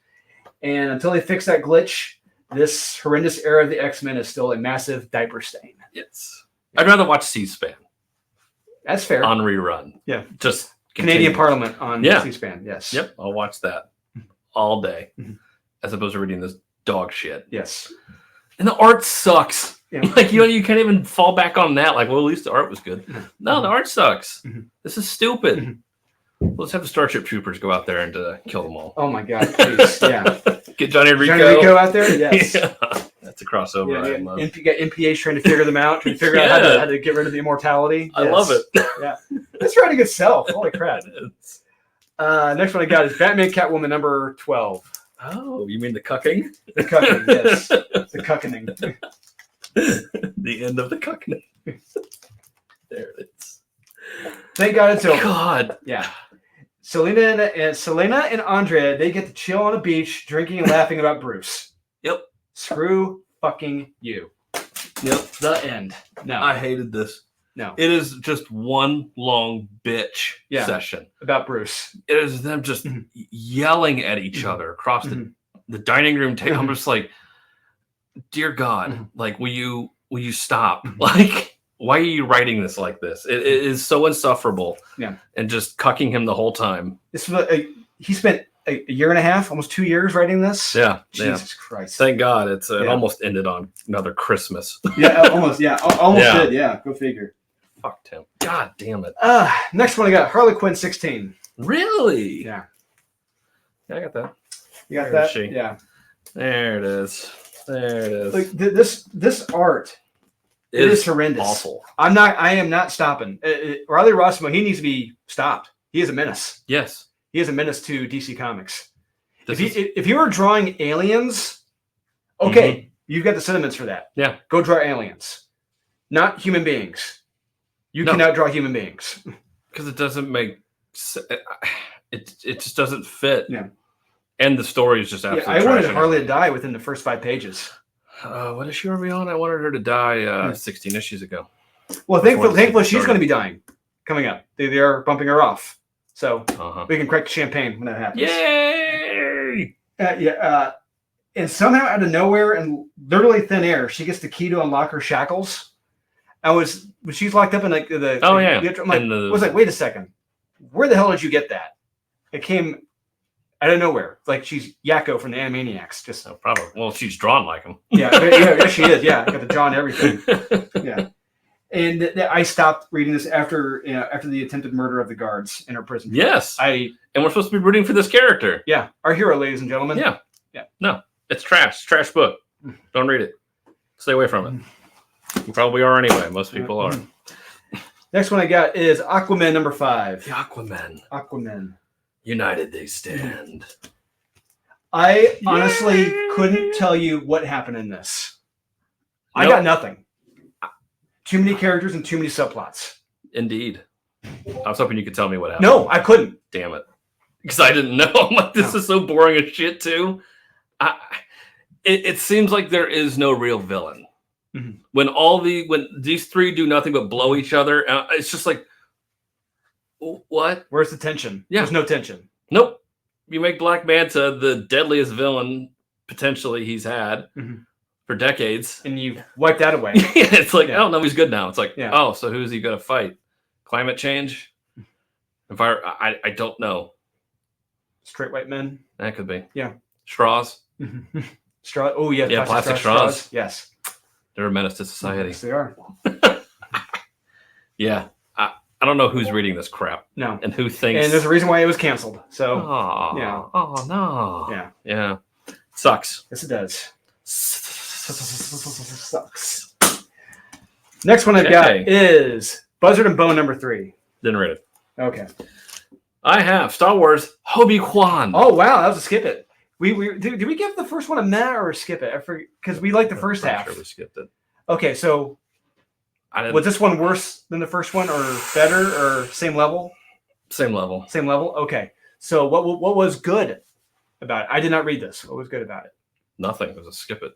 And until they fix that glitch, this horrendous era of the X-Men is still a massive diaper stain. Yes, I'd rather watch C-SPAN. That's fair. On rerun. Yeah, just Canadian Parliament on C-SPAN. Yes. Yep, I'll watch that all day, as opposed to reading this dog shit. Yes. And the art sucks. Yeah. Like you can't even fall back on that. Like, well, at least the art was good. No, the art sucks. This is stupid. Let's have the Starship Troopers go out there and kill them all. Oh my God, please. Yeah. Get Johnny Rico. Johnny Rico out there? Yes. Yeah. That's a crossover. Yeah, you got MPH trying to figure them out, trying to figure out how to get rid of the immortality. I love it. Yeah. That's writing itself. Holy crap. Next one I got is Batman Catwoman #12. Oh, you mean the cucking? The cucking, yes. The cucking. The end of the cucking. There it is. Thank God it's over. God. Yeah. Selena and Andrea, they get to chill on a beach, drinking and laughing about Bruce. Yep. Screw fucking you. Yep. The end. No. I hated this. No. It is just one long bitch session. About Bruce. It is them just yelling at each other across the dining room table. I'm just like, dear God, like, will you stop? Like, why are you writing this like this? It is so insufferable. Yeah. And just cucking him the whole time. He spent a year and a half, almost 2 years writing this. Yeah. Jesus Christ. Thank God. It almost ended on another Christmas. Almost. Yeah. Almost did. Yeah. Go figure. Fucked him. God damn it. Next one I got Harley Quinn 16. Really? Yeah. Yeah, I got that. You got Where that? is she? Yeah. There it is. There it is. Like this art it is horrendous. Awful. I am not stopping. Riley Rossmo, he needs to be stopped. He is a menace. Yes. He is a menace to DC Comics. If you were drawing aliens, okay, you've got the sentiments for that. Yeah. Go draw aliens, not human beings. You cannot draw human beings. Because it doesn't make it just doesn't fit. Yeah. And the story is just absolutely I wanted trash. Harley to die within the first 5 pages. What is she already on? I wanted her to die 16 issues ago. Well, thankfully she's going to be dying coming up. They are bumping her off. So we can crack the champagne when that happens. Yay! And somehow out of nowhere and literally thin air, she gets the key to unlock her shackles. When she's locked up in like the I was like, wait a second, where the hell did you get that? I out of nowhere. Like she's Yakko from the Animaniacs. Just probably. Well, she's drawn like him. Yeah, she is. Yeah, got the jaw and everything. Yeah. And I stopped reading this after the attempted murder of the guards in her prison. Yes. And we're supposed to be rooting for this character. Yeah. Our hero, ladies and gentlemen. Yeah. No, it's trash. Trash book. Don't read it. Stay away from it. You probably are anyway. Most people are. Next one I got is Aquaman number 5. The Aquaman. United they stand. I honestly couldn't tell you what happened in this. Nope. I got nothing. Too many characters and too many subplots. Indeed. I was hoping you could tell me what happened. No, I couldn't. Damn it. Because I didn't know. I'm like, this is so boring as shit, too. It seems like there is no real villain. Mm-hmm. When these three do nothing but blow each other, it's just like, what? Where's the tension? Yeah. There's no tension. Nope. You make Black Manta the deadliest villain potentially he's had for decades. And you wipe that away. It's like, oh, no, he's good now. It's like, oh, so who's he going to fight? Climate change? I don't know. Straight white men? That could be. Yeah. Straws? Straw. Oh, yeah. Yeah, plastic straws. Yes. They're a menace to society. Yes, they are. Yeah. I don't know who's reading this crap. No. And who thinks. And there's a reason why it was canceled. So, yeah. Oh, no. Yeah. Yeah. Sucks. Yes, it does. Sucks. Next one I've got is Buzzard and Bone number 3. Didn't read it. Okay. I have Star Wars Obi-Wan. Oh, wow. That was a skip it. Did we give the first one a meh or skip it? I forget, because we liked the first half. Sure we skipped it. Okay, so was this one worse than the first one, or better, or same level? Same level. Same level. Okay. So what was good about it? I did not read this. What was good about it? Nothing. It was a skip it.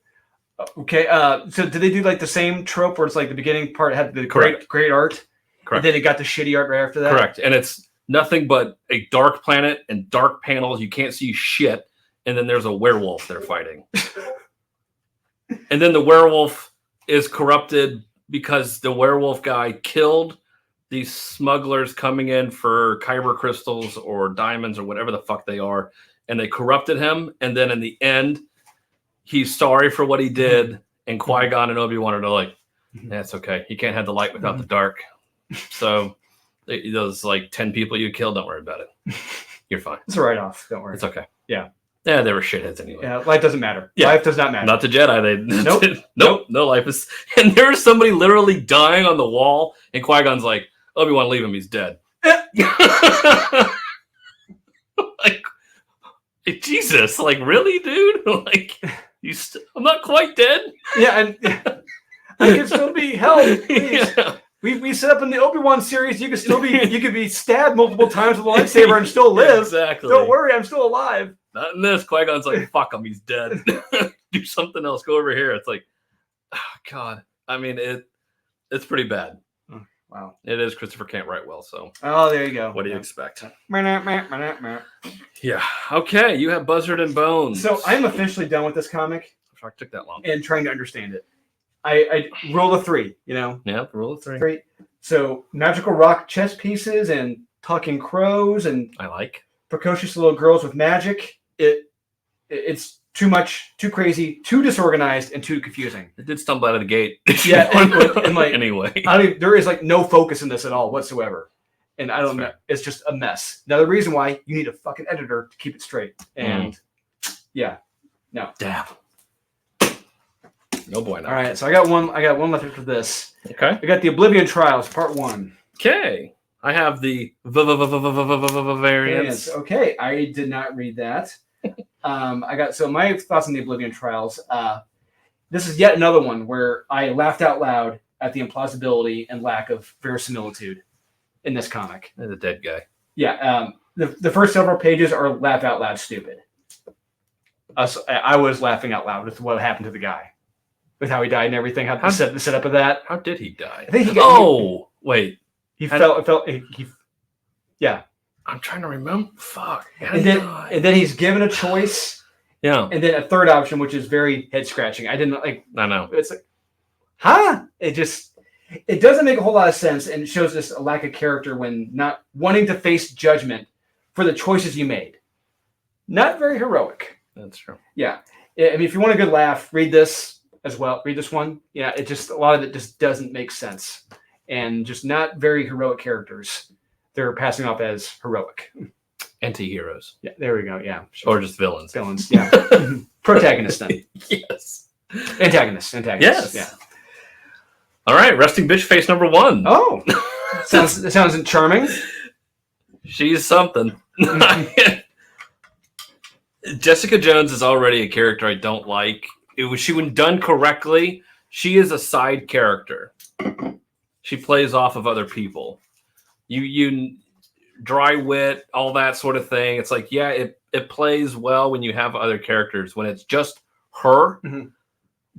Okay. So did they do like the same trope where it's like the beginning part had the great art, correct, and then it got the shitty art right after that? Correct. And it's nothing but a dark planet and dark panels. You can't see shit. And then there's a werewolf they're fighting. And then the werewolf is corrupted because the werewolf guy killed these smugglers coming in for kyber crystals or diamonds or whatever the fuck they are. And they corrupted him. And then in the end, he's sorry for what he did. And Qui-Gon and Obi-Wan are like, that's okay. You can't have the light without the dark. So those like 10 people you killed, don't worry about it. You're fine. It's a write-off. Don't worry. It's okay. Yeah. Yeah, they were shitheads anyway. Yeah, life doesn't matter. Yeah. Life does not matter. Not the Jedi. Nope. Nope. No life is. And there was somebody literally dying on the wall, and Qui-Gon's like, Obi-Wan, leave him. He's dead. Like, Jesus. Like, really, dude? Like, I'm not quite dead. Yeah, and I can still be held. Yeah. We set up in the Obi-Wan series. You could be stabbed multiple times with a lightsaber and still live. Exactly. Don't worry, I'm still alive. Not in this. Qui-Gon's like, fuck him, he's dead. Do something else. Go over here. It's like, oh God. I mean, it's pretty bad. Oh, wow. It is. Christopher can't write well, so. Oh, there you go. What do you expect? Yeah. Yeah. Okay. You have Buzzard and Bones. So I'm officially done with this comic. I'm sorry it took that long. And trying to understand it. I roll a 3, you know? Yeah, roll a 3. So magical rock chess pieces and talking crows and I like precocious little girls with magic. It's too much, too crazy, too disorganized, and too confusing. It did stumble out of the gate. Yeah, and like anyway, there is like no focus in this at all whatsoever, and I don't know. It's just a mess. Now the reason why you need a fucking editor to keep it straight, and no. Damn. No boy. All right, so I got one left after this. Okay. I got the Oblivion Trials Part 1. Okay. I have the variants. Okay, I did not read that. So my thoughts on the Oblivion Trials. This is yet another one where I laughed out loud at the implausibility and lack of verisimilitude in this comic. The dead guy. Yeah. The first several pages are laugh out loud stupid. I was laughing out loud with what happened to the guy, with how he died and everything. How the setup of that. How did he die? I think he got. Wait. He fell. Yeah. I'm trying to remember. Fuck. And then he's given a choice. Yeah. And then a third option, which is very head scratching. I didn't like. I know. It's like, huh? It doesn't make a whole lot of sense, and it shows just a lack of character when not wanting to face judgment for the choices you made. Not very heroic. That's true. Yeah. I mean, if you want a good laugh, read this as well. Read this one. Yeah, it just, a lot of it just doesn't make sense. And just not very heroic characters. They're passing off as heroic. Anti-heroes. Yeah, there we go. Yeah. Sure. Or just villains. Villains, yeah. Protagonists then. Yes. Antagonists. Yes. Yeah. All right, resting bitch face number 1. Oh. sounds charming. She's something. Jessica Jones is already a character I don't like. She, when done correctly, she is a side character. She plays off of other people. You dry wit, all that sort of thing. It's like, yeah, it plays well when you have other characters. When it's just her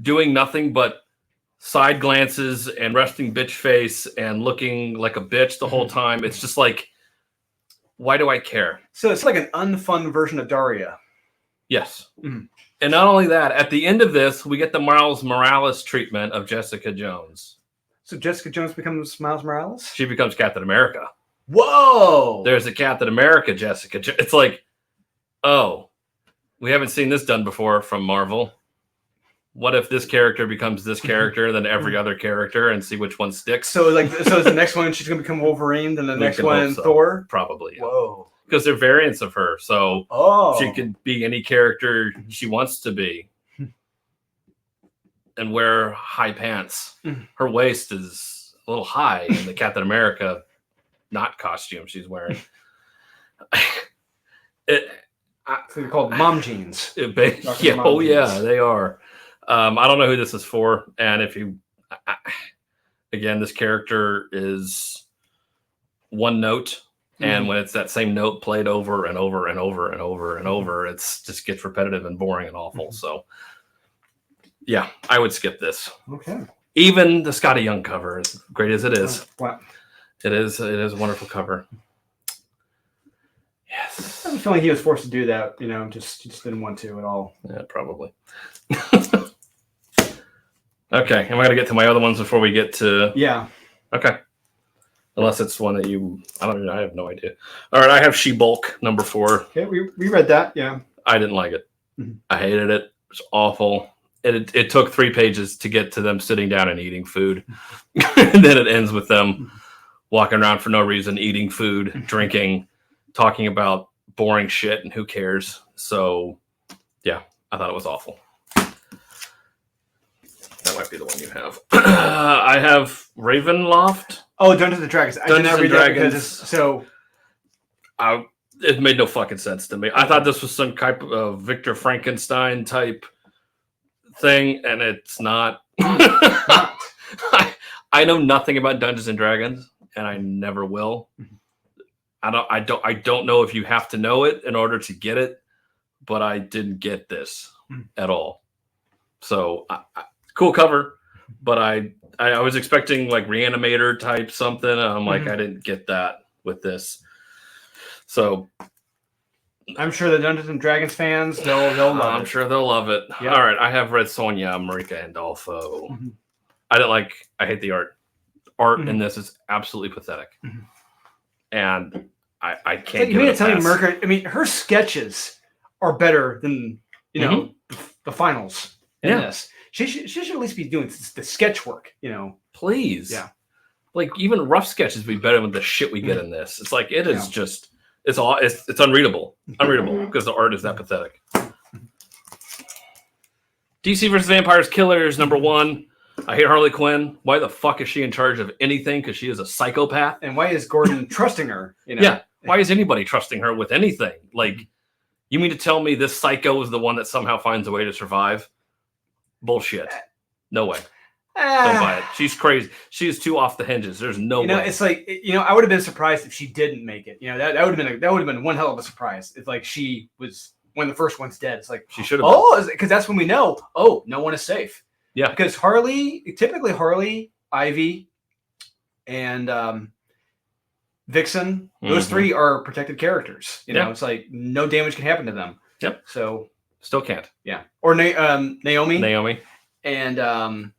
doing nothing but side glances and resting bitch face and looking like a bitch the whole time, it's just like, why do I care? So it's like an unfun version of Daria. Yes. And not only that, at the end of this, we get the Miles Morales treatment of Jessica Jones. So Jessica Jones becomes Miles Morales? She becomes Captain America. Whoa! There's a Captain America Jessica Jones. It's like, oh, we haven't seen this done before from Marvel. What if this character becomes this character, then every other character, and see which one sticks? So is the next one she's going to become Wolverine, then the next one Thor? Probably. Yeah. Whoa. Because they're variants of her, so she could be any character she wants to be. And wear high pants. Her waist is a little high in the Captain America not costume she's wearing. So they're called mom jeans. Yeah, they are. I don't know who this is for, and if you, again, this character is one note, and when it's that same note played over and over and over and over and over, it's just gets repetitive and boring and awful. So, yeah, I would skip this. Okay. Even the Scotty Young cover, as great as it is, wow. It is a wonderful cover. Yes. I have a feeling he was forced to do that, just didn't want to at all. Yeah, probably. Okay, am I going to get to my other ones before we get to... Yeah. Okay. Unless it's one that you... I don't know. I have no idea. All right, I have She-Bulk, number 4. Okay, we read that, yeah. I didn't like it. I hated it. It was awful. It took 3 pages to get to them sitting down and eating food. And then it ends with them walking around for no reason, eating food, drinking, talking about boring shit, and who cares? So, yeah, I thought it was awful. That might be the one you have. I have Ravenloft. Oh, Dungeons and Dragons. I did not read that because so. It made no fucking sense to me. I thought this was some type of Victor Frankenstein type thing, and it's not. I know nothing about Dungeons and Dragons, and I never will. I don't know if you have to know it in order to get it, but I didn't get this at all. So cool cover, but I was expecting like Reanimator type something. And I'm like, I didn't get that with this. So I'm sure the Dungeons and Dragons fans, they'll love it. I'm sure they'll love it. Yep. All right, I have Red Sonja, Marika Andolfo. I hate the art. Art in this is absolutely pathetic. And I can't. You mean to tell me, Marika? I mean, her sketches are better than the finals in this. She should at least be doing the sketch work. Please. Yeah. Like even rough sketches would be better than the shit we get in this. It's like it is just. It's unreadable. Unreadable because the art is that pathetic. DC vs. Vampires Killers, number 1. I hate Harley Quinn. Why the fuck is she in charge of anything? Because she is a psychopath. And why is Gordon trusting her? Yeah. Why is anybody trusting her with anything? Like, you mean to tell me this psycho is the one that somehow finds a way to survive? Bullshit. No way. Don't buy it. She's crazy. She is too off the hinges. There's no way. It's like I would have been surprised if she didn't make it. That would have been one hell of a surprise. It's like she was when the first one's dead. It's like she should have. Oh, because that's when we know. Oh, no one is safe. Yeah. Because typically Harley, Ivy, and Vixen, those 3 are protected characters. It's like no damage can happen to them. Yep. So still can't. Yeah. Or Naomi. And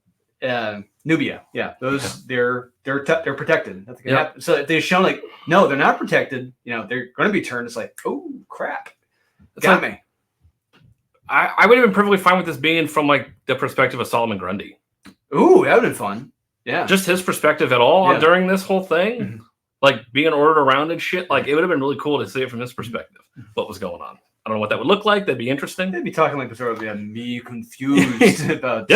Nubia, those they're protected. Nothing can happen. So they've shown like no, they're not protected. They're going to be turned. It's like oh crap. Got me. I would have been perfectly fine with this being from like the perspective of Solomon Grundy. Ooh, that would have been fun. Yeah. Just his perspective at all during this whole thing. Mm-hmm. Like being ordered around and shit. Like it would have been really cool to see it from his perspective. What was going on. I don't know what that would look like. That'd be interesting. They'd be talking like the sort of me confused about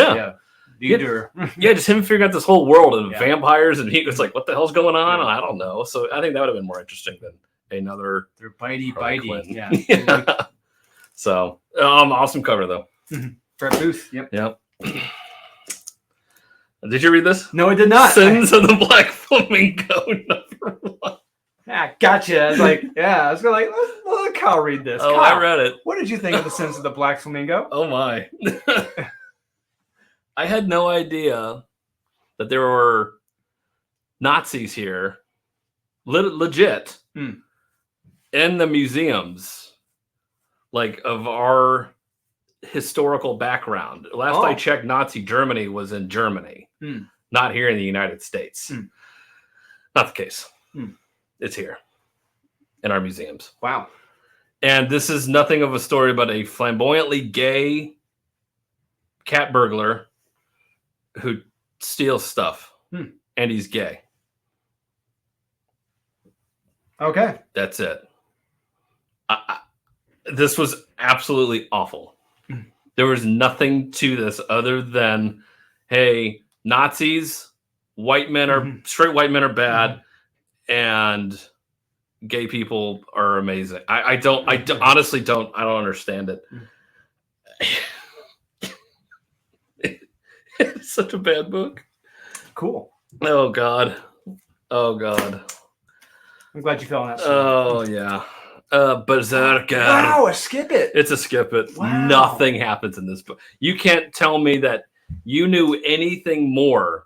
leader. Yeah, just him figuring out this whole world of vampires, and he was like, "What the hell's going on?" I don't know. So I think that would have been more interesting than another. They're bitey. Yeah. So awesome cover though. Fred Booth. Yep. Did you read this? No, I did not. Sins of the Black Flamingo #1. Ah, gotcha. I was like, I was going like, let Kyle read this. Oh, Kyle, I read it. What did you think of the Sins of the Black Flamingo? Oh my. I had no idea that there were Nazis here, legit, in the museums, like of our historical background. Last I checked, Nazi Germany was in Germany, not here in the United States. Not the case. It's here in our museums. Wow. And this is nothing of a story but a flamboyantly gay cat burglar who steals stuff, and he's gay. Okay. That's it. This was absolutely awful. There was nothing to this other than, hey, Nazis, white men are straight white men are bad, and gay people are amazing. I honestly don't understand it. It's such a bad book. Cool. Oh God. I'm glad you fell on that. Oh yeah. Berserker. Wow, skip it. It's a skip it. Wow. Nothing happens in this book. You can't tell me that you knew anything more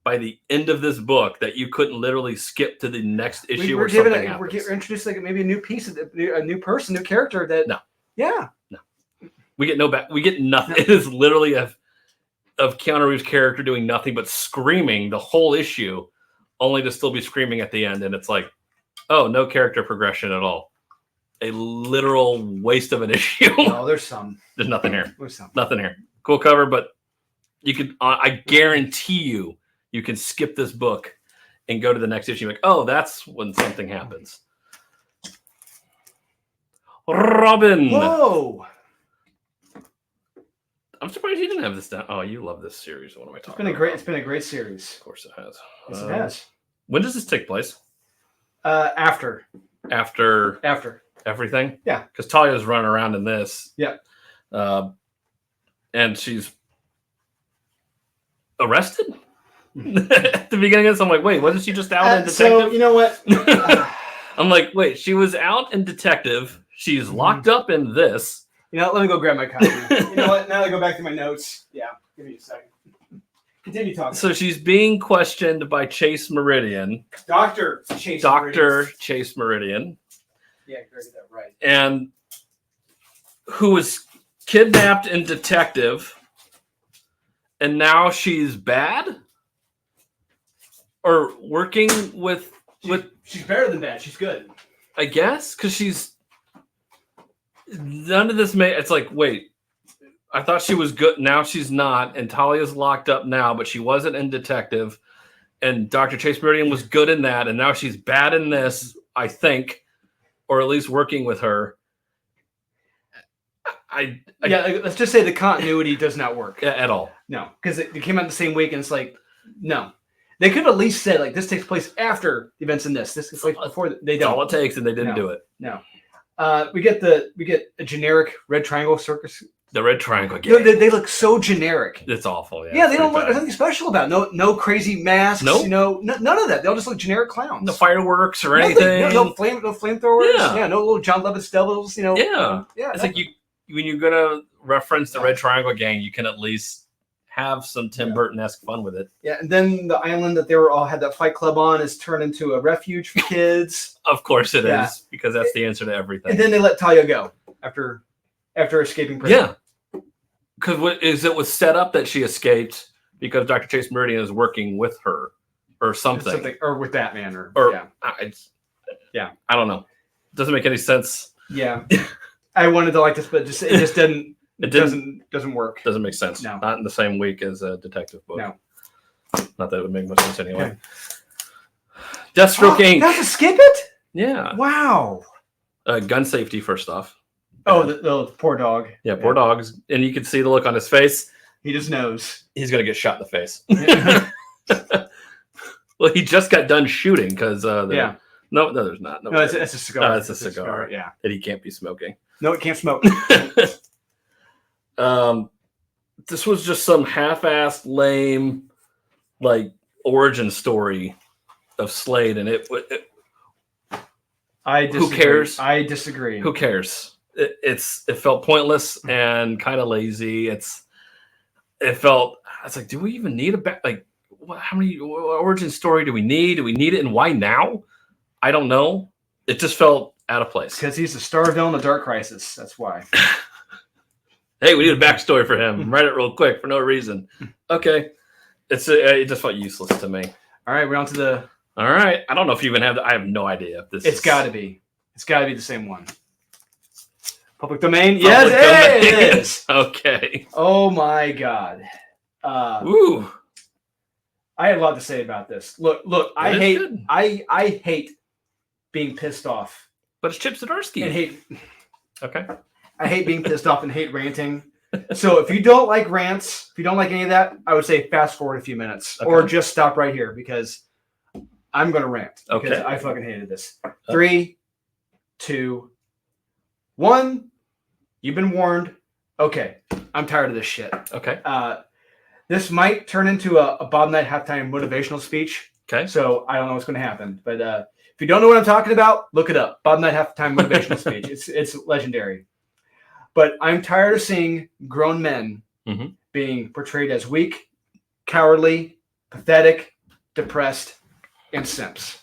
by the end of this book that you couldn't literally skip to the next issue or something happens. We're introducing like maybe a new piece of a new person, new character that. No. Yeah. No. We get we get nothing. No. It is literally of Keanu Reeves' character doing nothing but screaming the whole issue, only to still be screaming at the end. And it's like, oh, no character progression at all. A literal waste of an issue. No, there's some. There's nothing here. There's some. Nothing here. Cool cover, but you could. I guarantee you can skip this book and go to the next issue. Like, oh, that's when something happens. Robin. Whoa. I'm surprised you didn't have this down. Oh, you love this series. What am I talking about? It's been a great series. Of course it has. Yes, it has. When does this take place? After everything. Yeah, because Talia's running around in this. Yeah, and she's arrested at the beginning of this. I'm like, wait, wasn't she just out in detective? So you know what? I'm like, wait, she was out in detective. She's locked up in this. You know, let me go grab my copy. You know what? Now I go back to my notes. Yeah, give me a second. Continue talking. So she's being questioned by Chase Meridian. Dr. Chase Meridian. Yeah, I get that right. And who was kidnapped in detective, and now she's bad? Or working with... She's better than bad. She's good. I guess, because she's... None of this it's like, wait, I thought she was good. Now she's not. And Talia's locked up now, but she wasn't in detective. And Dr. Chase Meridian was good in that. And now she's bad in this, I think, or at least working with her. Let's just say the continuity does not work at all. No, because it came out the same week, and it's like, no. They could have at least said, like, this takes place after the events in this. This is like before. They don't. That's all it takes, and they didn't do it. No. We get a generic red triangle circus. The red triangle. They look so generic. It's awful. Yeah. Yeah, they don't look. There's nothing special about it. No crazy masks. Nope. You know, none of that. They all just look generic clowns. No fireworks or anything. No flamethrowers. Yeah. No little John Lovitz devils. You know. Yeah. Yeah. It's like when you're gonna reference the Red Triangle Gang, you can at least have some Tim Burton-esque fun with it. Yeah, and then the island that they were all had that Fight Club on is turned into a refuge for kids. Of course it is, because that's the answer to everything. And then they let Talia go after escaping prison. Yeah, because it was set up that she escaped because Dr. Chase Meridian is working with her or something. Or with Batman I don't know. It doesn't make any sense. Yeah. I wanted to like this, but it just didn't. It doesn't work. Doesn't make sense. No. Not in the same week as a detective book. No. Not that it would make much sense anyway. Okay. Deathstroke Inc. You have to skip it? Yeah. Wow. Gun safety first off. Oh, the poor dog. Yeah, poor dogs. And you can see the look on his face. He just knows. He's going to get shot in the face. Well, he just got done shooting because... No, there's not. No, it's a cigar. It's a cigar. Yeah. That he can't be smoking. No, it can't smoke. This was just some half-assed, lame, like, origin story of Slade, and it I disagree. Who cares? I disagree. Who cares? It felt pointless and kind of lazy. I was like, do we even need how many origin story do we need? Do we need it, and why now? I don't know. It just felt out of place. Because he's the star villain of Dark Crisis. That's why. Hey, we need a backstory for him. Write it real quick for no reason. Okay. It just felt useless to me. All right, we're on to the... All right. I don't know if you even have... I have no idea if this It's got to be. It's got to be the same one. Public domain? Yes, it is. Okay. Oh, my God. Ooh. I had a lot to say about this. Look, I hate being pissed off. But it's Chip Zdarsky. And hate... Okay. I hate being pissed off and hate ranting. So if you don't like rants, if you don't like any of that, I would say fast forward a few minutes or just stop right here because I'm going to rant. Because I fucking hated this. 3, 2, 1. You've been warned. Okay. I'm tired of this shit. Okay. This might turn into a Bob Knight halftime motivational speech. Okay. So I don't know what's going to happen. But if you don't know what I'm talking about, look it up. Bob Knight halftime motivational speech. It's legendary. But I'm tired of seeing grown men being portrayed as weak, cowardly, pathetic, depressed, and simps.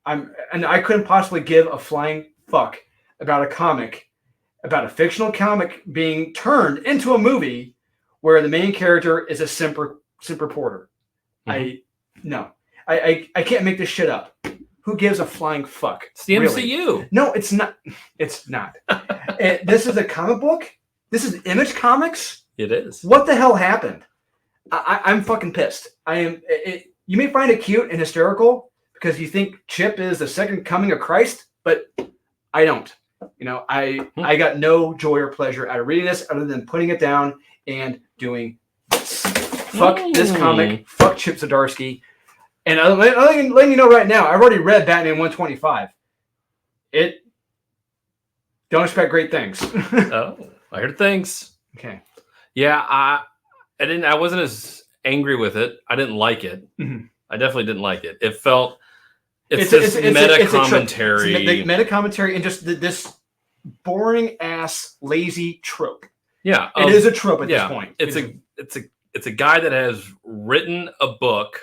I couldn't possibly give a flying fuck about a fictional comic being turned into a movie where the main character is a simp reporter. I can't make this shit up. Who gives a flying fuck? It's the really? MCU. No, it's not. It's not. This is a comic book. This is Image Comics. It is. What the hell happened? I'm fucking pissed. You may find it cute and hysterical because you think Chip is the second coming of Christ, but I don't. I got no joy or pleasure out of reading this other than putting it down and doing this. Fuck this comic. Fuck Chip Zdarsky. And I'm letting you know right now, I've already read Batman 125. Don't expect great things. Oh, I heard things. Okay. Yeah, I wasn't as angry with it. I didn't like it. Mm-hmm. I definitely didn't like it. It felt it's meta commentary. Meta commentary and just this boring ass lazy trope. Yeah, it is a trope at this point. It's a guy that has written a book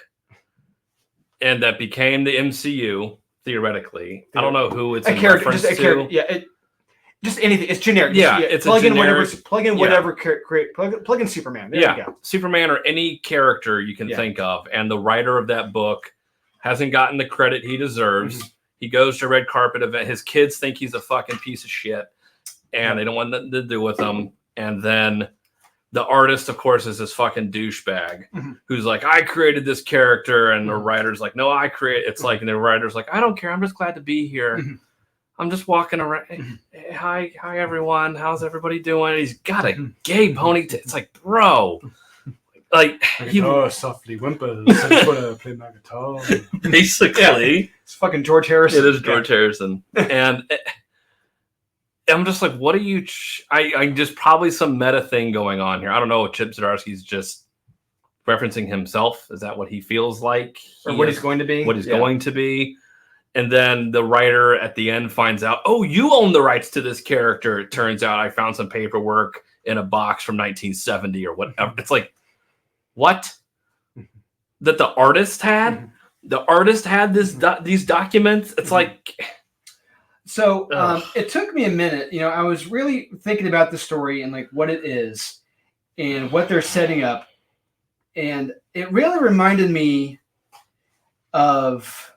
and that became the MCU theoretically. I don't know who it's a character, just a character. Yeah, just anything. It's generic. Yeah, it's plug a in generic, whatever. Plug in Superman. There you go. Superman or any character you can think of, and the writer of that book hasn't gotten the credit he deserves. Mm-hmm. He goes to a red carpet event. His kids think he's a fucking piece of shit, and they don't want nothing to do with him. And then the artist, of course, is this fucking douchebag who's like, I created this character. And the writer's like, no, I create. It's like, and the writer's like, I don't care. I'm just glad to be here. I'm just walking around. Hey, hi, everyone. How's everybody doing? He's got a gay ponytail. It's like, bro. Like, guitar softly whimpers. I just want to play my guitar. Basically. It's fucking George Harrison. It is George Harrison. And I'm just like, what are you? I just probably some meta thing going on here. I don't know. Chip Zdarsky's just referencing himself. Is that what he feels like? Or what he's going to be? What he's going to be. And then the writer at the end finds out, oh, you own the rights to this character. It turns out I found some paperwork in a box from 1970 or whatever. It's like, what? That the artist had? The artist had these documents? It's like... So it took me a minute. I was really thinking about the story and like what it is and what they're setting up. And it really reminded me of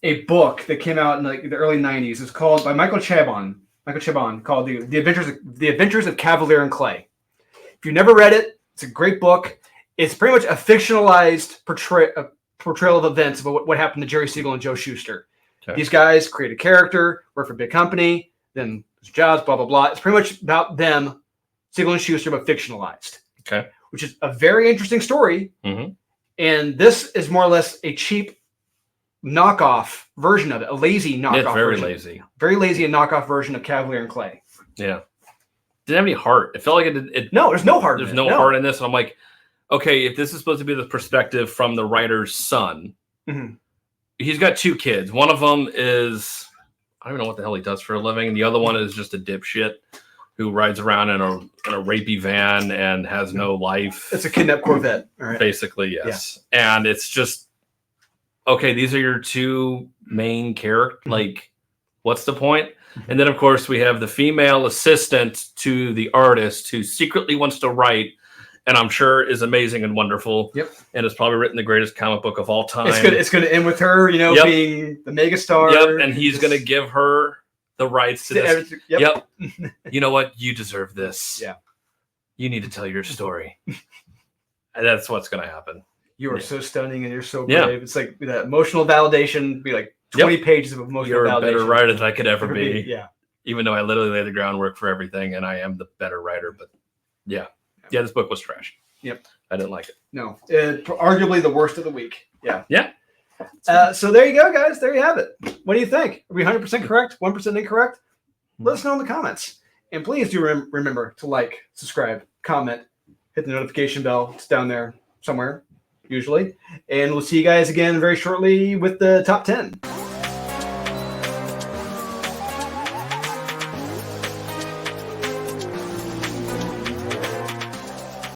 a book that came out in like the early 90s. It's called by Michael Chabon. Michael Chabon, called the Adventures of Cavalier and Clay. If you've never read it, it's a great book. It's pretty much a fictionalized portrayal of events of what happened to Jerry Siegel and Joe Shuster. Okay. These guys create a character, work for a big company, then jobs, blah, blah, blah. It's pretty much about them, Siegel and Shuster, but fictionalized. Okay. Which is a very interesting story. Mm-hmm. And this is more or less a cheap knockoff version of it, a lazy knockoff it's very version. lazy. Very lazy and knockoff version of Cavalier and Clay. Yeah. Didn't have any heart. It felt like it no, there's no heart. There's no heart in this. And I'm like, okay, if this is supposed to be the perspective from the writer's son, mm-hmm. He's got 2 kids. One of them is, I don't even know what the hell he does for a living. And the other one is just a dipshit who rides around in a rapey van and has no life. It's a kidnapped Corvette. All right. Basically, yes. Yeah. And it's just, okay, these are your 2 main characters. Mm-hmm. Like, what's the point? Mm-hmm. And then, of course, we have the female assistant to the artist who secretly wants to write, and I'm sure is amazing and wonderful. Yep. And has probably written the greatest comic book of all time. It's going to end with her, yep. being the megastar. Yep. And he's going to give her the rights to this. Yep. You know what? You deserve this. Yeah. You need to tell your story. And that's what's going to happen. You are so stunning and you're so brave. Yeah. It's like that emotional validation, be like 20 pages of emotional validation. You're a better writer than I could ever be. Yeah. Even though I literally lay the groundwork for everything and I am the better writer. But yeah. Yeah, this book was trash. Yep. I didn't like it. No. Arguably the worst of the week. Yeah. Yeah. So there you go, guys. There you have it. What do you think? Are we 100% correct? 1% incorrect? Let us know in the comments. And please do remember to like, subscribe, comment, hit the notification bell. It's down there somewhere, usually. And we'll see you guys again very shortly with the top 10.